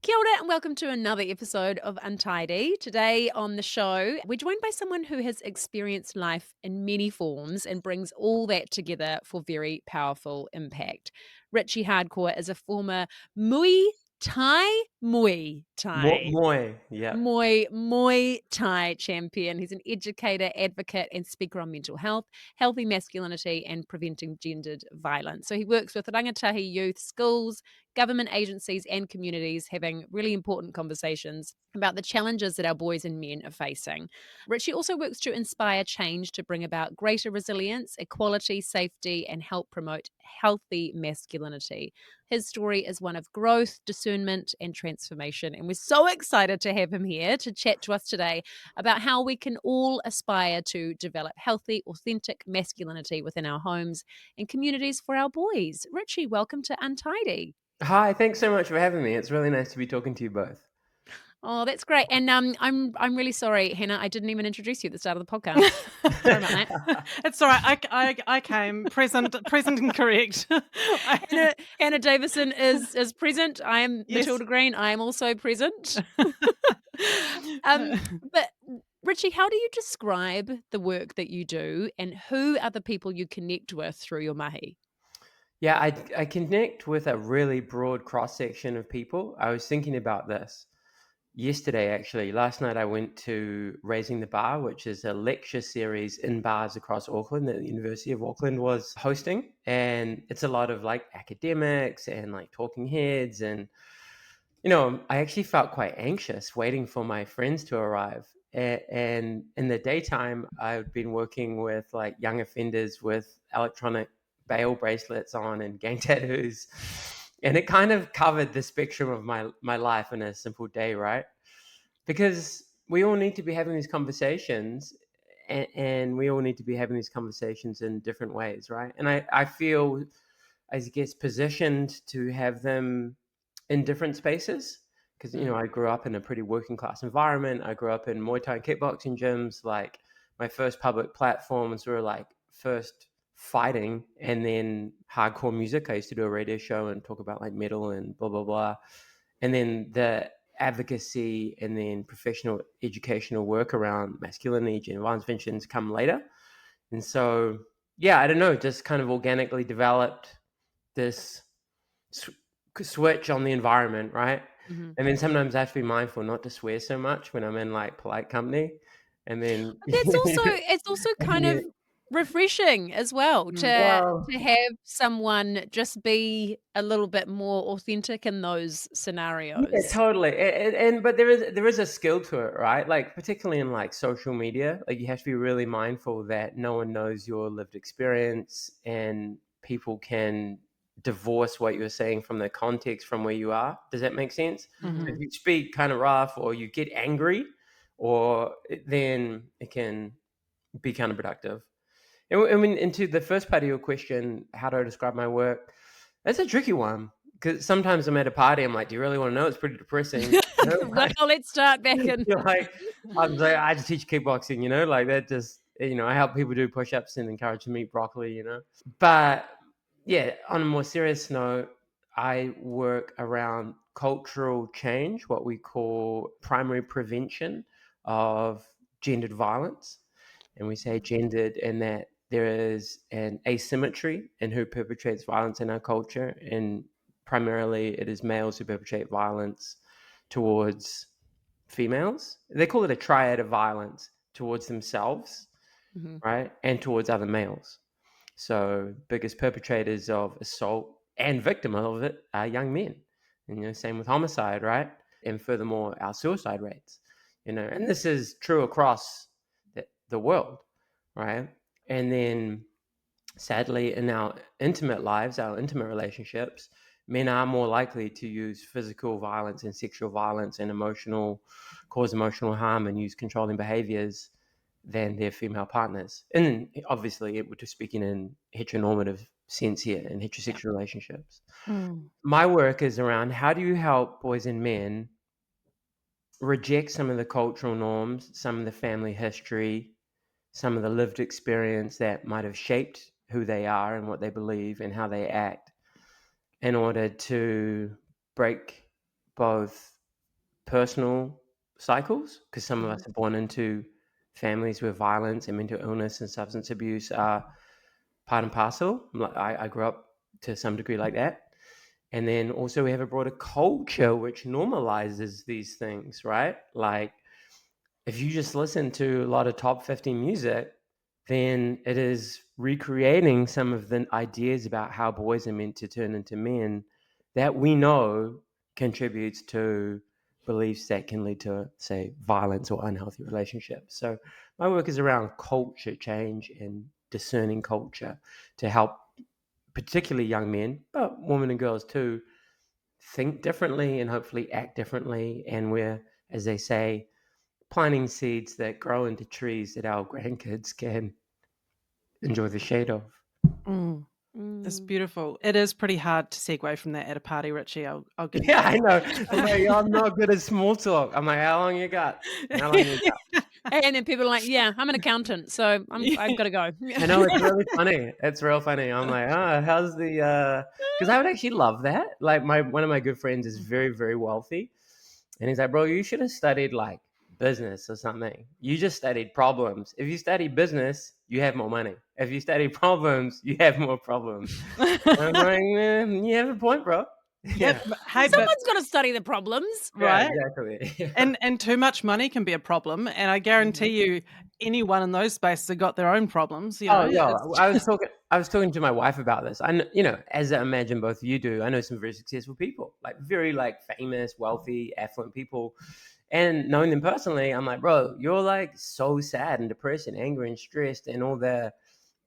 Kia ora and welcome to another episode of Untidy. Today on the show, we're joined by someone who has experienced life in many forms and brings all that together for very powerful impact. Richie Hardcore is a former Muay Thai Muay, yeah. Muay Thai champion. He's an educator, advocate, and speaker on mental health, healthy masculinity, and preventing gendered violence. So he works with rangatahi youth, schools, government agencies, and communities, having really important conversations about the challenges that our boys and men are facing. Richie also works to inspire change to bring about greater resilience, equality, safety, and help promote healthy masculinity. His story is one of growth, discernment, and transformation. And we're so excited to have him here to chat to us today about how we can all aspire to develop healthy, authentic masculinity within our homes and communities for our boys. Richie, welcome to Untidy. Hi, thanks so much for having me. It's really nice to be talking to you both. Oh, that's great. And I'm really sorry, Hannah. I didn't even introduce you at the start of the podcast. Sorry about that. It's all right. I came present and correct. Hannah Davison is present. I am Yes. Matilda Green. I am also present. But Richie, how do you describe the work that you do, and who are the people you connect with through your mahi? Yeah, I connect with a really broad cross-section of people. I was thinking about this yesterday, actually. Last night I went to Raising the Bar, which is a lecture series in bars across Auckland that the University of Auckland was hosting. And it's a lot of like academics and like talking heads. And, I actually felt quite anxious waiting for my friends to arrive. And in the daytime, I've been working with like young offenders with electronic bail bracelets on and gang tattoos. And it kind of covered the spectrum of my life in a simple day, right? Because we all need to be having these conversations, and we all need to be having these conversations in different ways, right? And I feel, I guess, positioned to have them in different spaces because, I grew up in a pretty working class environment. I grew up in Muay Thai and kickboxing gyms. Like my first public platforms were like first fighting and then hardcore music. I used to do a radio show and talk about like metal and blah, blah, blah. And then the advocacy and then professional educational work around masculinity, gender violence preventions come later. And so, yeah, I don't know, just kind of organically developed this switch on the environment, right? Mm-hmm. And then sometimes I have to be mindful not to swear so much when I'm in like polite company. And then It's also kind of refreshing as well to well, have someone just be a little bit more authentic in those yeah, scenarios. totally. And but there is a skill to it, right? Like particularly in like social media, like you have to be really mindful that no one knows your lived experience and people can divorce what you're saying from the context from where you are. Does that make sense? So Mm-hmm. if you speak kind of rough or you get angry, then it can be counterproductive. And when into the first part of your question, how do I describe my work? That's a tricky one because sometimes I'm at a party, I'm like, do you really want to know? It's pretty depressing. Well, let's start back in. You're like, I just teach kickboxing, like that just, I help people do push-ups and encourage them to eat broccoli. But yeah, on a more serious note, I work around cultural change, what we call primary prevention of gendered violence. And we say gendered in that there is an asymmetry in who perpetrates violence in our culture. And primarily it is males who perpetrate violence towards females. They call it a triad of violence towards themselves, Mhm. right? And towards other males. So biggest perpetrators of assault and victim of it are young men. And same with homicide, right? And furthermore, our suicide rates. And this is true across the world, right? And then sadly, in our intimate lives, our intimate relationships, men are more likely to use physical violence and sexual violence and cause emotional harm and use controlling behaviors than their female partners. And obviously, we're just speaking in heteronormative sense here in Yeah. heterosexual relationships. Mm. My work is around how do you help boys and men reject some of the cultural norms, some of the family history, some of the lived experience that might have shaped who they are and what they believe and how they act in order to break both personal cycles, because some of us are born into families where violence and mental illness and substance abuse are part and parcel. I grew up to some degree like that. And then also we have a broader culture which normalizes these things, right? Like if you just listen to a lot of top 50 music, then it is recreating some of the ideas about how boys are meant to turn into men that we know contributes to beliefs that can lead to, say, violence or unhealthy relationships. So my work is around culture change and discerning culture to help particularly young men, but women and girls too, think differently and hopefully act differently. And we're, as they say, planting seeds that grow into trees that our grandkids can enjoy the shade of. Mm. It's Mm. beautiful. It is pretty hard to segue from that at a party, Richie. I'll give you Yeah, I that. know. I'm like, I'm not good at small talk. I'm like, how long you got? How long you got? And then people are like, yeah, I'm an accountant, so I've got to go. I know, it's really funny. It's real funny. I'm like, how's the because I would actually love that. Like one of my good friends is very, very wealthy. And he's like, bro, you should have studied like business or something. You just studied problems. If you study business, you have more money. If you study problems, you have more problems. I'm like, you have a point, bro. Yeah. Hey, but Someone's got to study the problems. Yeah, right? exactly. And too much money can be a problem. And I guarantee you, anyone in those spaces have got their own problems. You Oh know, yeah, it's I was talking to my wife about this. As I imagine both of you do, I know some very successful people, like very like famous, wealthy, affluent people. And knowing them personally, I'm like, bro, you're like so sad and depressed and angry and stressed and all the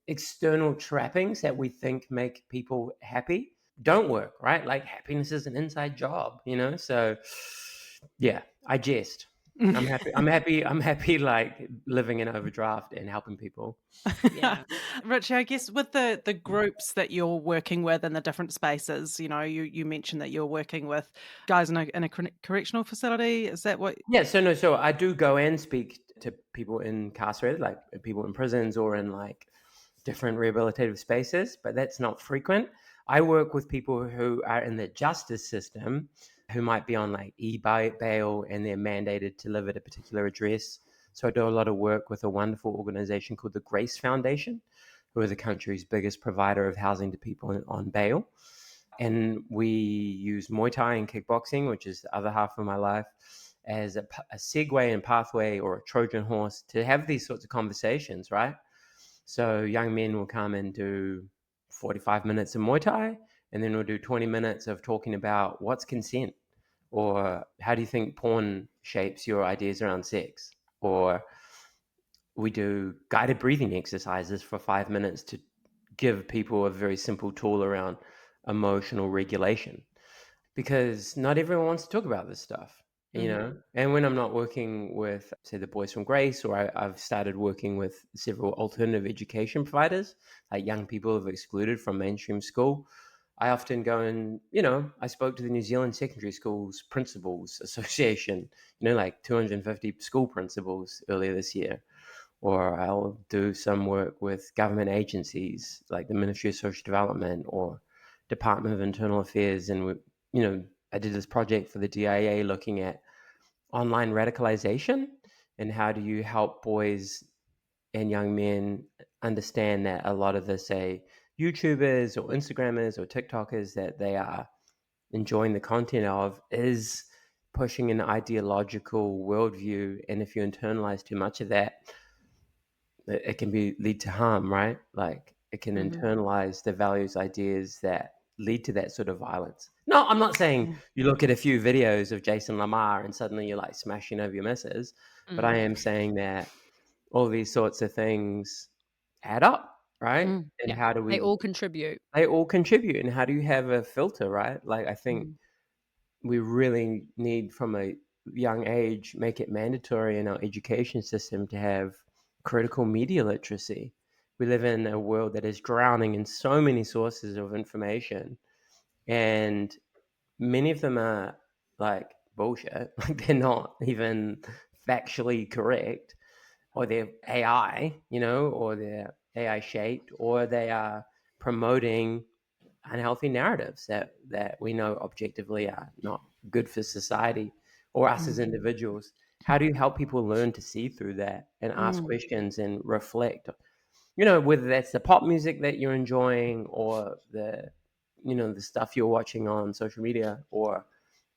external trappings that we think make people happy don't work, right? Like happiness is an inside job, So yeah, I jest. I'm happy. I'm happy. I'm happy like living in overdraft and helping people. Yeah. Richie, I guess with the groups that you're working with in the different spaces, you mentioned that you're working with guys in a correctional facility. Is that what? Yeah, so I do go and speak to people incarcerated, like people in prisons or in like different rehabilitative spaces, but that's not frequent. I work with people who are in the justice system who might be on like bail and they're mandated to live at a particular address. So I do a lot of work with a wonderful organization called the Grace Foundation, who are the country's biggest provider of housing to people on bail. And we use Muay Thai and kickboxing, which is the other half of my life, as a segue and pathway or a Trojan horse to have these sorts of conversations, right? So young men will come and do 45 minutes of Muay Thai, and then we'll do 20 minutes of talking about what's consent, or how do you think porn shapes your ideas around sex, or we do guided breathing exercises for 5 minutes to give people a very simple tool around emotional regulation, because not everyone wants to talk about this stuff, And when I'm not working with, say, the Boys from Grace, or I've started working with several alternative education providers, like young people who have excluded from mainstream school, I often go and, I spoke to the New Zealand Secondary Schools Principals Association, like 250 school principals earlier this year. Or I'll do some work with government agencies like the Ministry of Social Development or Department of Internal Affairs. And, I did this project for the DIA looking at online radicalization and how do you help boys and young men understand that a lot of the, say, YouTubers or Instagrammers or TikTokers that they are enjoying the content of is pushing an ideological worldview. And if you internalize too much of that, it can lead to harm, right? Like it can internalize the values, ideas that lead to that sort of violence. No, I'm not saying you look at a few videos of Jason Lamar and suddenly you're like smashing over your missus, but I am saying that all these sorts of things add up, right? And Yeah. how do They we? all contribute. They all contribute, and how do you have a filter, right? Like I think we really need from a young age make it mandatory in our education system to have critical media literacy. We live in a world that is drowning in so many sources of information, and many of them are like bullshit. Like they're not even factually correct, or they're AI, or they're AI shaped, or they are promoting unhealthy narratives that we know objectively are not good for society, or us as individuals? How do you help people learn to see through that and ask questions and reflect? Whether that's the pop music that you're enjoying or the stuff you're watching on social media or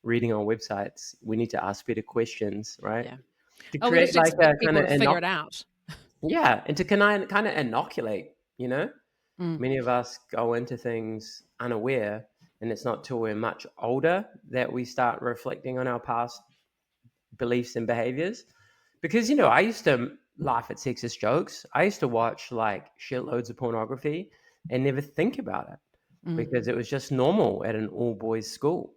reading on websites, we need to ask better questions, right? Yeah. To We create just like a expect kind people of to figure it out. yeah, and to kind of inoculate, Mm. Many of us go into things unaware, and it's not till we're much older that we start reflecting on our past beliefs and behaviors. Because, I used to laugh at sexist jokes. I used to watch like shitloads of pornography and never think about it because it was just normal at an all boys school.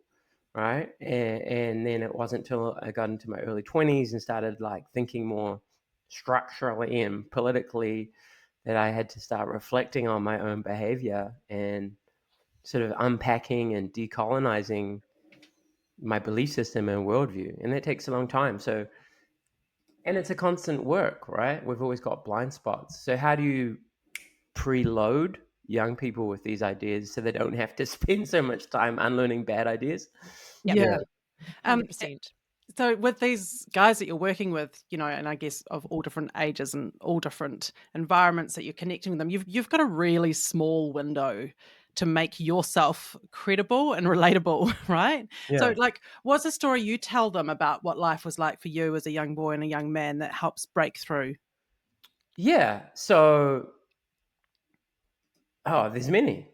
Right. And then it wasn't until I got into my early 20s and started like thinking more structurally and politically that I had to start reflecting on my own behavior and sort of unpacking and decolonizing my belief system and worldview. And that takes a long time. So, and it's a constant work, right? We've always got blind spots. So how do you preload young people with these ideas so they don't have to spend so much time unlearning bad ideas? Yeah. 100%. So with these guys that you're working with, and I guess of all different ages and all different environments that you're connecting with them, you've got a really small window to make yourself credible and relatable, right? Yeah. So like, what's a story you tell them about what life was like for you as a young boy and a young man that helps break through? Yeah. So, there's many.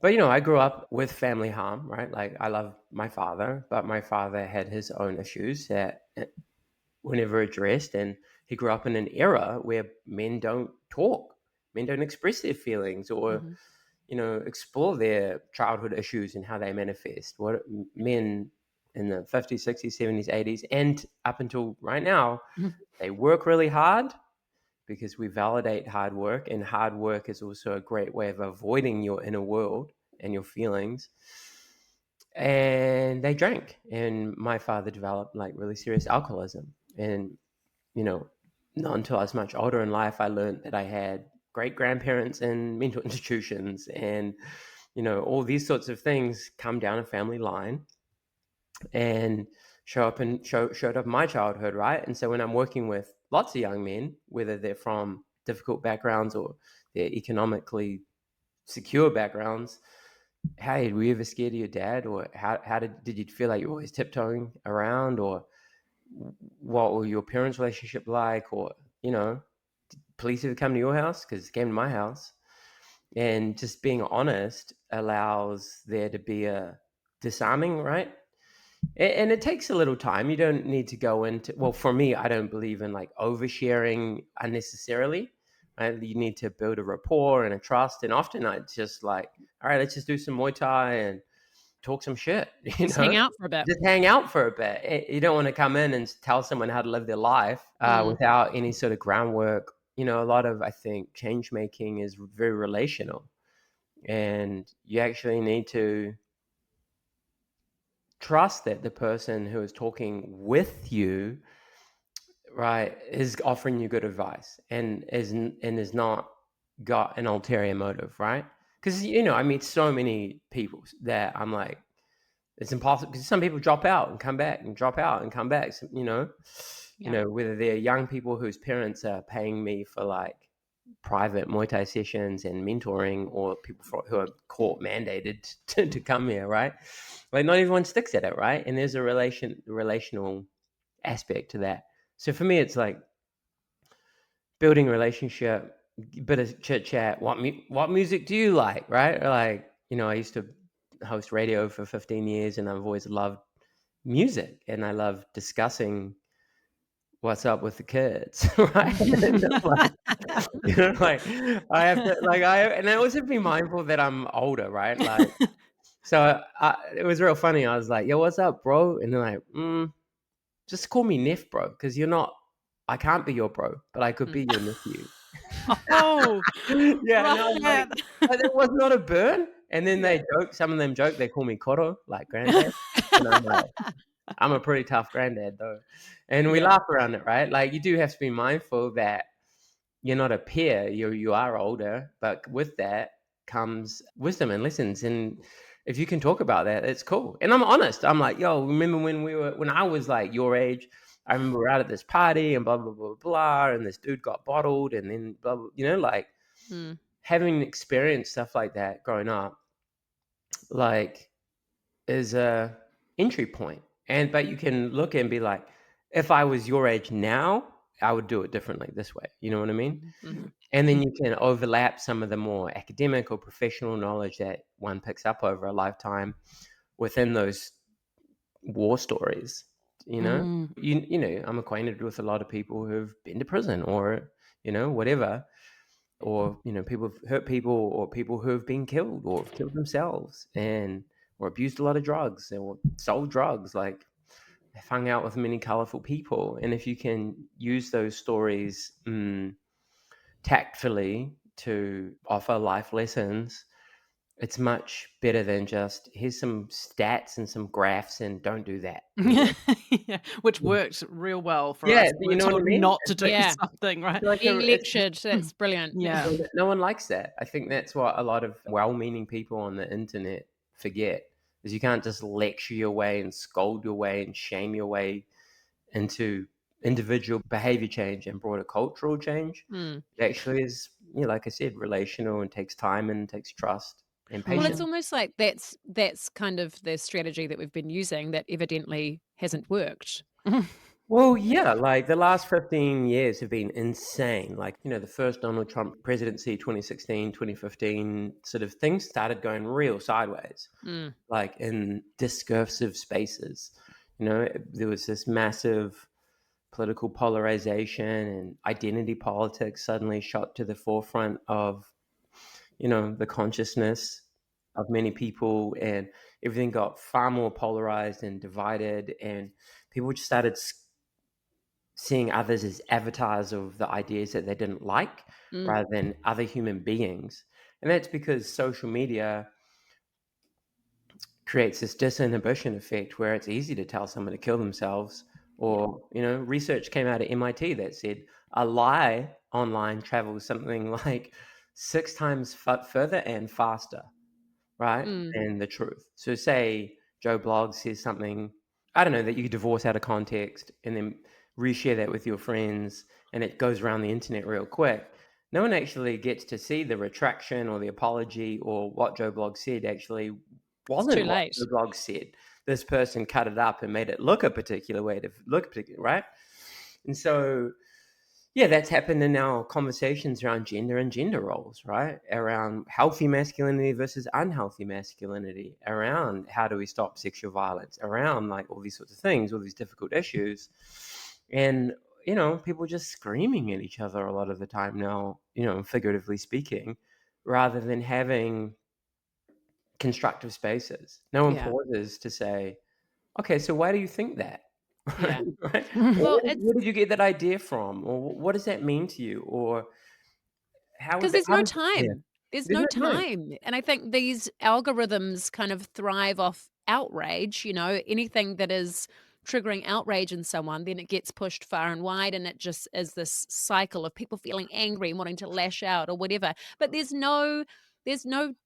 But, I grew up with family harm, right? Like, I love my father, but my father had his own issues that were never addressed. And he grew up in an era where men don't talk, men don't express their feelings or, explore their childhood issues and how they manifest. What men in the 50s, 60s, 70s, 80s, and up until right now, they work really hard because we validate hard work, and hard work is also a great way of avoiding your inner world and your feelings. And they drank, and my father developed like really serious alcoholism. And not until I was much older in life I learned that I had great grandparents in mental institutions, and all these sorts of things come down a family line and showed up in my childhood, right? And so when I'm working with lots of young men, whether they're from difficult backgrounds or they're economically secure backgrounds, hey, were you ever scared of your dad? Or how did you feel like you were always tiptoeing around? Or what were your parents' relationship like? Or, police ever come to your house? Because it came to my house. And just being honest allows there to be a disarming, right? And it takes a little time. You don't need to go into, well, for me, I don't believe in like oversharing unnecessarily. Right? You need to build a rapport and a trust. And often I just like, all right, let's just do some Muay Thai and talk some shit. Just hang out for a bit. Just hang out for a bit. You don't want to come in and tell someone how to live their life without any sort of groundwork. A lot of, I think, change making is very relational. And you actually need to trust that the person who is talking with you, right, is offering you good advice and is not got an ulterior motive, right? Because I meet so many people that I'm like, it's impossible, because some people drop out and come back and drop out and come back. So, whether they're young people whose parents are paying me for like private Muay Thai sessions and mentoring, or people who are court mandated to come here, right? Like not everyone sticks at it, right? And there's a relational aspect to that. So for me, it's like building a relationship, bit of chit chat. What music do you like, right? Or like, I used to host radio for 15 years, and I've always loved music, and I love discussing what's up with the kids, right? Like I have to, like and I also be mindful that I'm older, right? Like, so it was real funny. I was like, "Yo, what's up, bro?" And they're like, "Just call me Neff, bro, because you're not. I can't be your bro, but I could be your nephew." Oh, Yeah, and I was like, man. but it was not a burn. And then they joke. Some of them joke. They call me kōrero, like granddad, and I'm like, I'm a pretty tough granddad though. And we laugh around it, right? Like you do have to be mindful that you're not a peer, you are older, but with that comes wisdom and lessons. And if you can talk about that, it's cool. And I'm honest. I'm like, yo, remember when I was like your age, I remember we were out at this party and blah, blah, blah, blah, and this dude got bottled and then blah, blah, like having experienced stuff like that growing up, like is a entry point. But you can look and be like, if I was your age now, I would do it differently this way. You know what I mean? Mm-hmm. And then you can overlap some of the more academic or professional knowledge that one picks up over a lifetime within those war stories. You know, you know, I'm acquainted with a lot of people who've been to prison or, you know, whatever, or, you know, people have hurt people or people who've been killed or have killed themselves and or abused a lot of drugs or sold drugs. Like, I've hung out with many colorful people. And if you can use those stories tactfully to offer life lessons, it's much better than just here's some stats and some graphs and don't do that. Yeah, which worked real well for Yeah, us. We you were know what I told mean? not to do Yeah. something, right? Like Being it's lectured, that's brilliant. Yeah. no one likes that. I think that's what a lot of well-meaning people on the internet forget, is you can't just lecture your way and scold your way and shame your way into individual behavior change and broader cultural change. It actually is, you know, like I said, relational and takes time and takes trust and Well, patience. it's almost like that's kind of the strategy that we've been using that evidently hasn't worked. Well, yeah, like the last 15 years have been insane. Like, you know, the first Donald Trump presidency, 2016, 2015, sort of things started going real sideways, like in discursive spaces. You know, there was this massive political polarization and identity politics suddenly shot to the forefront of, you know, the consciousness of many people, and everything got far more polarized and divided, and people just started seeing others as avatars of the ideas that they didn't like rather than other human beings. And that's because social media creates this disinhibition effect where it's easy to tell someone to kill themselves. Or, you know, research came out at MIT that said a lie online travels something like 6 times further and faster, right, than the truth. So say Joe Blogg says something, I don't know, that you divorce out of context and then reshare that with your friends, and it goes around the internet real quick. No one actually gets to see the retraction or the apology or what Joe Blogg said actually wasn't too what late. Joe Blogg said. This person cut it up and made it look a particular way to look particular, right? And so, yeah, that's happened in our conversations around gender and gender roles, right? Around healthy masculinity versus unhealthy masculinity, around how do we stop sexual violence, around like all these sorts of things, all these difficult issues. And, you know, people just screaming at each other a lot of the time now, you know, figuratively speaking, rather than having constructive spaces. No one Yeah. pauses to say, okay, so why do you think that? Yeah. Right? Well, Where did you get that idea from? Or what does that mean to you? Or how would because that, there's how no does yeah. time. There's There's no no time. time. And I think these algorithms kind of thrive off outrage, you know, anything that is triggering outrage in someone, then it gets pushed far and wide, and it just is this cycle of people feeling angry and wanting to lash out or whatever. But there's no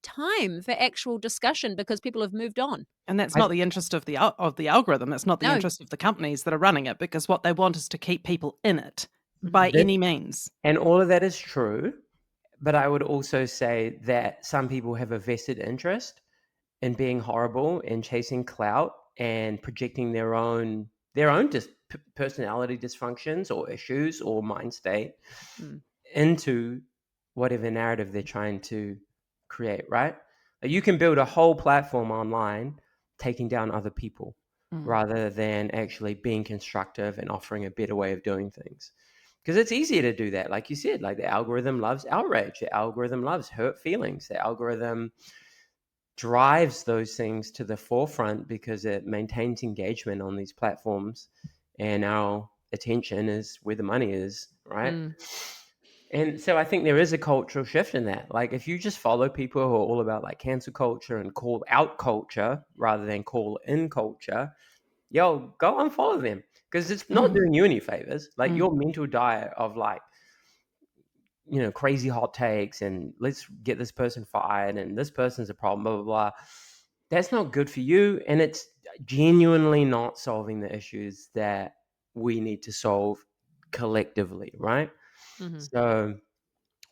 time for actual discussion because people have moved on. And that's I, not the interest of the algorithm. It's not the No. interest of the companies that are running it, because what they want is to keep people in it by that, any means. and all of that is true. But I would also say that some people have a vested interest in being horrible and chasing clout and projecting their own personality dysfunctions or issues or mind state into whatever narrative they're trying to create, right? You can build a whole platform online taking down other people rather than actually being constructive and offering a better way of doing things. Because it's easier to do that. Like you said, like the algorithm loves outrage, the algorithm loves hurt feelings, the algorithm drives those things to the forefront because it maintains engagement on these platforms, and our attention is where the money is, right? And so I think there is a cultural shift in that. Like if you just follow people who are all about like cancel culture and call out culture rather than call in culture, yo, go unfollow them because it's not doing you any favors. Like your mental diet of like, you know, crazy hot takes and let's get this person fired and this person's a problem, blah, blah, blah. that's not good for you, and it's genuinely not solving the issues that we need to solve collectively, right? Mm-hmm. So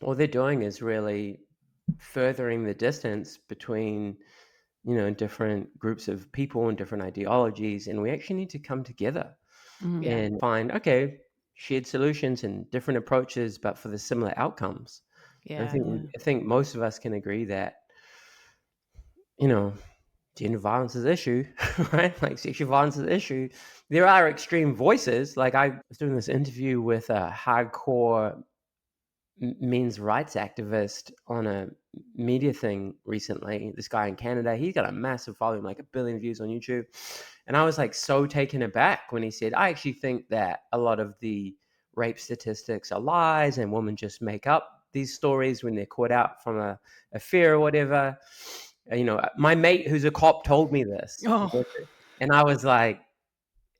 all they're doing is really furthering the distance between, different groups of people and different ideologies, and we actually need to come together Mm. Yeah. and find, okay, shared solutions and different approaches, but for the similar outcomes. I Yeah. think Yeah. I think most of us can agree that, you know, gender violence is an issue, right? Like sexual violence is an issue. There are extreme voices. Like I was doing this interview with a hardcore men's rights activist on a media thing recently. This guy in Canada, he's got a massive following, like 1 billion views on YouTube. And I was like so taken aback when he said, I actually think that a lot of the rape statistics are lies and women just make up these stories when they're caught out from a affair or whatever. My mate who's a cop told me this. Oh. And I was like,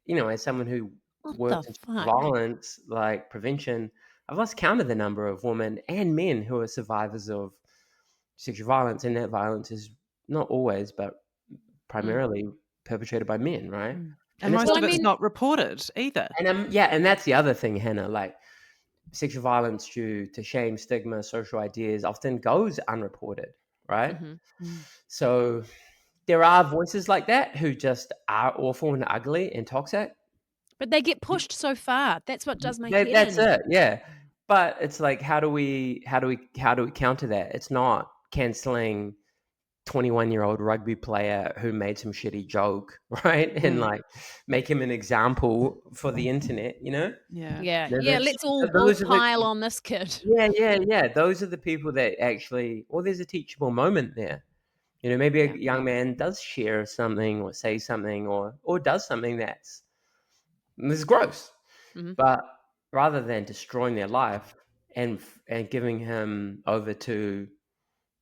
as someone who What the works in fuck? violence, like prevention, I've lost count of the number of women and men who are survivors of sexual violence, and that violence is not always, but primarily perpetrated by men, right? Mm. And And it's most Well, not, I of it's mean, not reported either. and that's the other thing, Hannah. Like sexual violence due to shame, stigma, social ideas often goes unreported, right? mhm. Mm. So there are voices like that who just are awful and ugly and toxic. But they get pushed so far. That's what does my head That's in. it, yeah. But it's like, how do we counter that? It's not canceling 21-year-old rugby player who made some shitty joke, right? And Mm. like make him an example for the internet, Yeah. Yeah. No, Yeah. that's Let's all those are the pile on this kid. yeah. Those are the people that actually, well, there's a teachable moment there. Maybe a Yeah. young man does share something or say something or does something that's gross. Mhm. But rather than destroying their life and giving him over to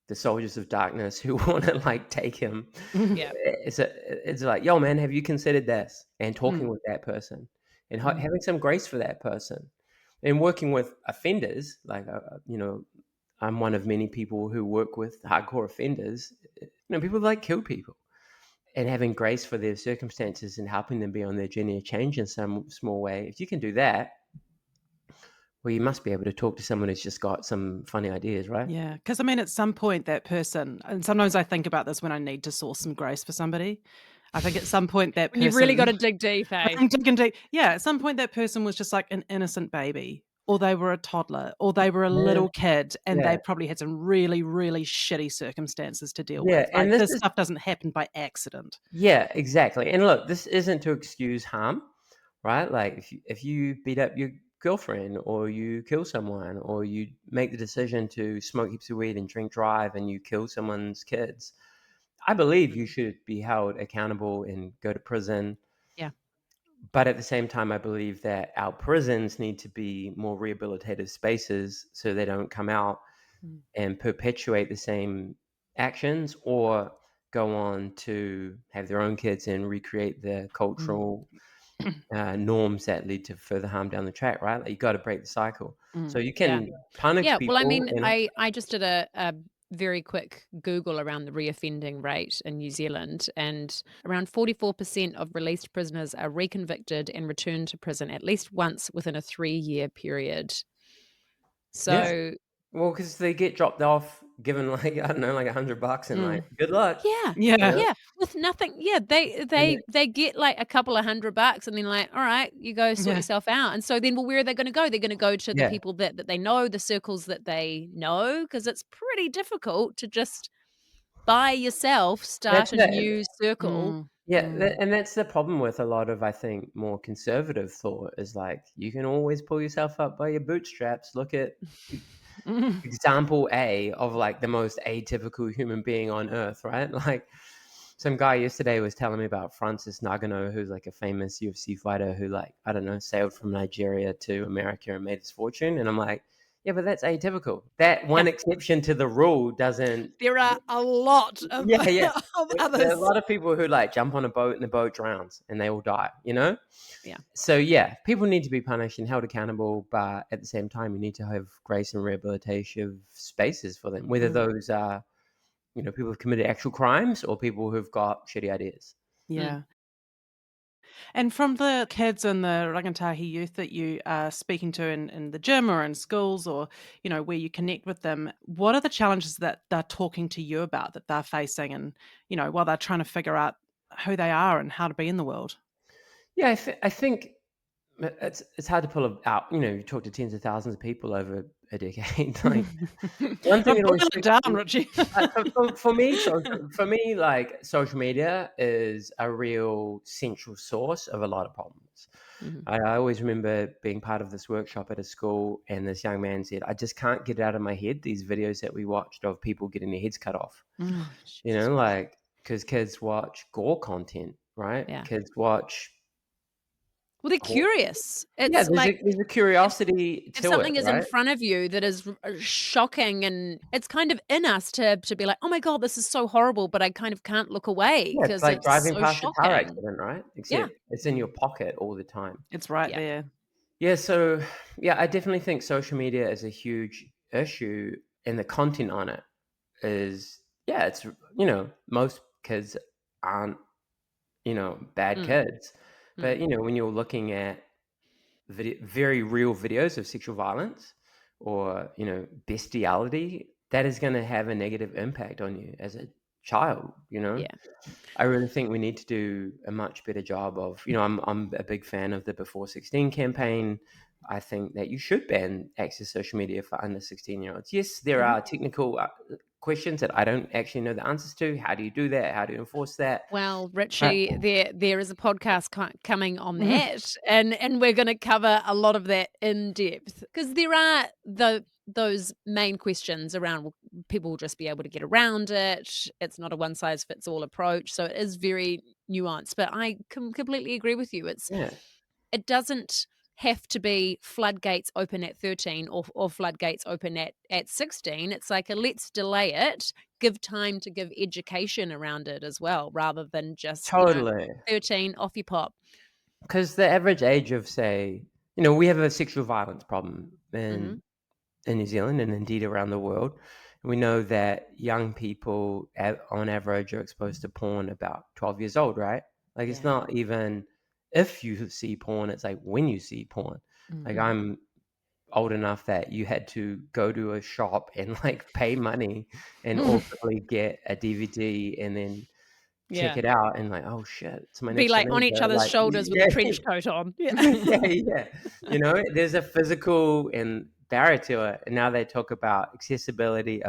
the soldiers of darkness who want to like take him, Yeah. it's like, yo, man, have you considered this? And talking Mm. with that person and Mm. having some grace for that person and working with offenders. Like, I'm one of many people who work with hardcore offenders. People that like kill people. And having grace for their circumstances and helping them be on their journey of change in some small way. If you can do that, well, you must be able to talk to someone who's just got some funny ideas, right? Yeah. Because I mean, at some point, that person, and sometimes I think about this when I need to source some grace for somebody. I think at some point, that When you've really got person, to dig deep, I hey? think digging deep, yeah, at some point, that person was just like an innocent baby, or they were a toddler, or they were a Yeah, little kid, and yeah, they probably had some really, really shitty circumstances to deal yeah. with. Like, And this this is, stuff doesn't happen by accident. yeah, exactly. And look, this isn't to excuse harm, right? Like if you beat up your girlfriend or you kill someone or you make the decision to smoke heaps of weed and drink drive and you kill someone's kids, I believe you should be held accountable and go to prison. Yeah. But at the same time, I believe that our prisons need to be more rehabilitative spaces so they don't come out Mm. and perpetuate the same actions or go on to have their own kids and recreate the Mm. cultural norms that lead to further harm down the track, right? Like you got to break the cycle. So Mm. you Yeah. can punish Yeah. Well, I people mean, and I just did a very quick Google around the reoffending rate in New Zealand, and around 44% of released prisoners are reconvicted and returned to prison at least once within a 3-year period. yeah. So, Well, because they get dropped off, given like, I don't know, like $100 and like, Mm. good luck. yeah. You Yeah. know? Yeah, with nothing. Yeah, they And they they get like a couple of $100 and then like, all right, you go sort Yeah. yourself out. And so then, well, where are they going to go? They're going to go to the yeah, people that they know, the circles that they know, because it's pretty difficult to just by yourself that's start a it. new circle. Mm. Yeah, Mm. and that's the problem with a lot of, I think, more conservative thought is like you can always pull yourself up by your bootstraps. Look at Mm. example A of like the most atypical human being on earth, right? Like some guy yesterday was telling me about Francis Ngannou, who's like a famous UFC fighter who, like, I don't know, sailed from Nigeria to America and made his fortune. And I'm like, yeah, but that's atypical. That Yeah, one exception to the rule doesn't. there are a lot of, Yeah, yeah. of There are a others. lot of people who like jump on a boat and the boat drowns and they all die, you know? Yeah. So yeah, people need to be punished and held accountable, but at the same time, you need to have grace and rehabilitation spaces for them, whether Mm. those are people who've committed actual crimes or people who've got shitty ideas. Yeah. And from the kids and the rangatahi youth that you are speaking to in the gym or in schools or, where you connect with them, what are the challenges that they're talking to you about that they're facing and, while they're trying to figure out who they are and how to be in the world? Yeah, I think it's hard to pull it out. You talk to tens of thousands of people over a decade. Like one thing But that boil always it down, Richie. for me, like social media is a real central source of a lot of problems. I always remember being part of this workshop at a school, and this young man said, "I just can't get it out of my head these videos that we watched of people getting their heads cut off." Like because kids watch gore content, right? Yeah. Kids watch. Well, they're curious. Yeah, It's there's a curiosity if to something it, is in right? front of you that is shocking, and it's kind of in us to be like, oh my God, this is so horrible, but I kind of can't look away Yeah, it's because like it's driving so past a car shocking. accident, right? Yeah. Except it's in your pocket all the time. It's right Yeah. there. Yeah, so I definitely think social media is a huge issue, and the content on it is, it's most kids aren't bad kids, but when you're looking at very real videos of sexual violence or bestiality, that is going to have a negative impact on you as a child. Yeah. I really think we need to do a much better job of, I'm a big fan of the Before 16 campaign. I think that you should ban access to social media for under 16-year-olds. Yes, there are technical questions that I don't actually know the answers to. How do you do that? How do you enforce that? Well, Richie, there is a podcast coming on that, and we're going to cover a lot of that in depth because there are those main questions around. Will people just be able to get around it? It's not a one size fits all approach, so it is very nuanced. But I completely agree with you. It doesn't have to be floodgates open at 13 or floodgates open at 16. It's like let's delay it, give time to give education around it as well, rather than just, Totally. 13, off you pop. Because the average age of, say, we have a sexual violence problem in New Zealand and indeed around the world. We know that young people on average are exposed to porn about 12 years old, right? Like it's not even if you see porn, it's like when you see porn. Like I'm old enough that you had to go to a shop and like pay money and ultimately get a DVD and then check it out and like, oh shit, it's my Be next like on each door neighbor. other's Like, shoulders with a trench coat on. yeah. There's a physical and barrier to it. And now they talk about accessibility,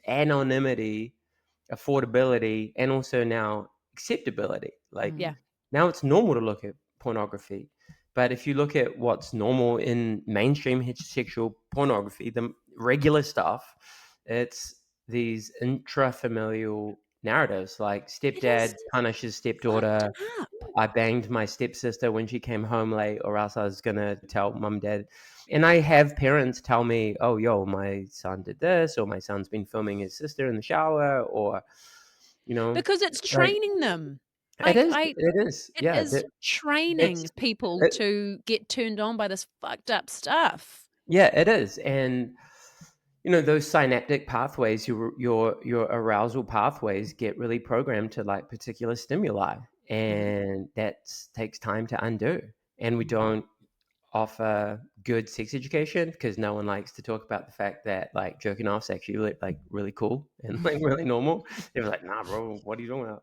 anonymity, affordability, and also now acceptability. Like now it's normal to look at pornography. But if you look at what's normal in mainstream heterosexual pornography, the regular stuff, it's these intrafamilial narratives like stepdad punishes stepdaughter. I banged my stepsister when she came home late, or else I was going to tell mum and dad. And I have parents tell me, oh, yo, my son did this, or my son's been filming his sister in the shower, or, Because it's training them. It is. It Yeah. is training people to get turned on by this fucked up stuff. Yeah, it is. And, those synaptic pathways, your arousal pathways get really programmed to like particular stimuli. And that takes time to undo. And we don't offer good sex education because no one likes to talk about the fact that like jerking off's actually like really cool and like really normal. They're like, nah, bro, what are you talking about?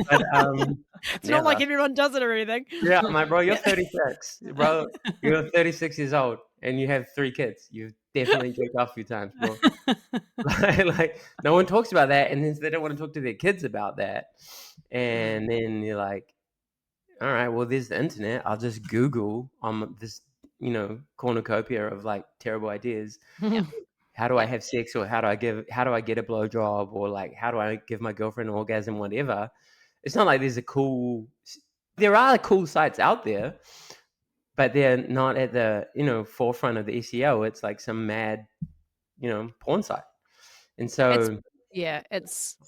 But it's not like everyone does it or anything. Yeah, I'm like, bro, you're 36, bro. You're 36 years old and you have 3 kids. You've definitely jerked off a few times, bro. like no one talks about that, and then they don't want to talk to their kids about that. And then you're like, all right, well, there's the internet. I'll just Google this, cornucopia of like terrible ideas. How do I have sex, or how do I get a blowjob, or like how do I give my girlfriend an orgasm, whatever. It's not like there are cool sites out there, but they're not at the forefront of the SEO. It's like some mad porn site. And so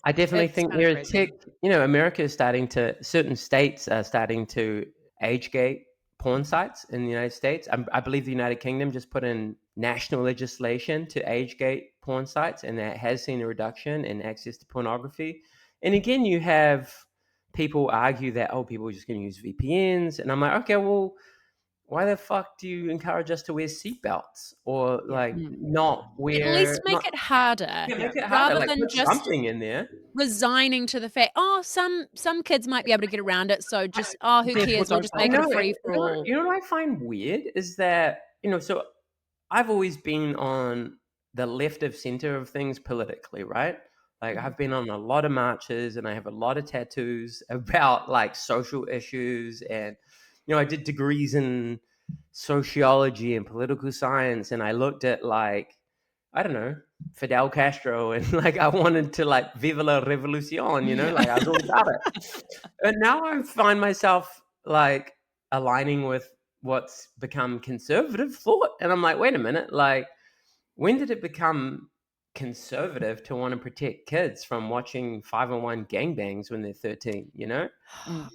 I definitely think there is tech. America is certain states are starting to age gate porn sites in the United States. I believe the United Kingdom just put in national legislation to age gate porn sites, and that has seen a reduction in access to pornography. And again, you have people argue that, oh, people are just going to use VPNs. And I'm like, okay, well, why the fuck do you encourage us to wear seatbelts or like not At wear? least make it harder, Yeah, make it harder. rather Like than put just something in there. resigning to the fact, oh, some kids might be able to get around it, so just, oh, who Therefore, cares? We'll don't just take make it. it a free for all. You know what I find weird is that, so I've always been on the left of center of things politically, right? Like I've been on a lot of marches and I have a lot of tattoos about like social issues. And, I did degrees in sociology and political science. And I looked at like, I don't know, Fidel Castro, and like I wanted to like viva la revolucion, like I was all about it. And now I find myself like aligning with what's become conservative thought. And I'm like, wait a minute, like when did it become conservative to want to protect kids from watching 5-on-1 gangbangs when they're 13, I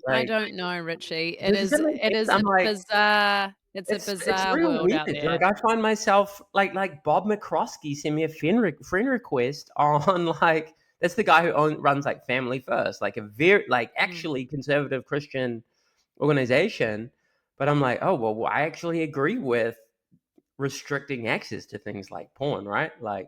Like, don't know, Richie. does that make sense? I'm like, It's a it's bizarre real world weird. out there. Like I find myself like Bob McCroskey sent me a friend request on like that's the guy who runs like Family First, like a very like actually conservative Christian organization. But I'm like, oh well, I actually agree with restricting access to things like porn, right? Like,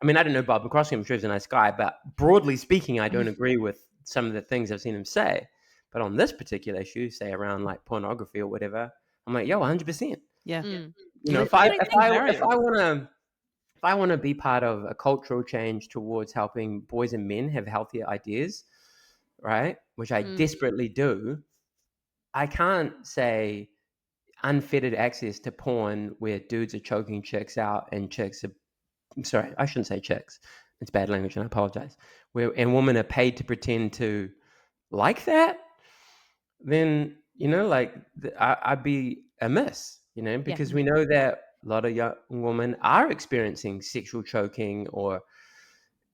I mean, I don't know Bob McCroskey. I'm sure he's a nice guy, but broadly speaking, I don't agree with some of the things I've seen him say. But on this particular issue, say around like pornography or whatever, I'm like, yo, 100%. Yeah. If I want to be part of a cultural change towards helping boys and men have healthier ideas, right? Which I desperately do. I can't say unfettered access to porn where dudes are choking chicks out and chicks are. Sorry, I shouldn't say chicks. It's bad language, and I apologize. And women are paid to pretend to like that. Then like I'd be amiss, because we know that a lot of young women are experiencing sexual choking or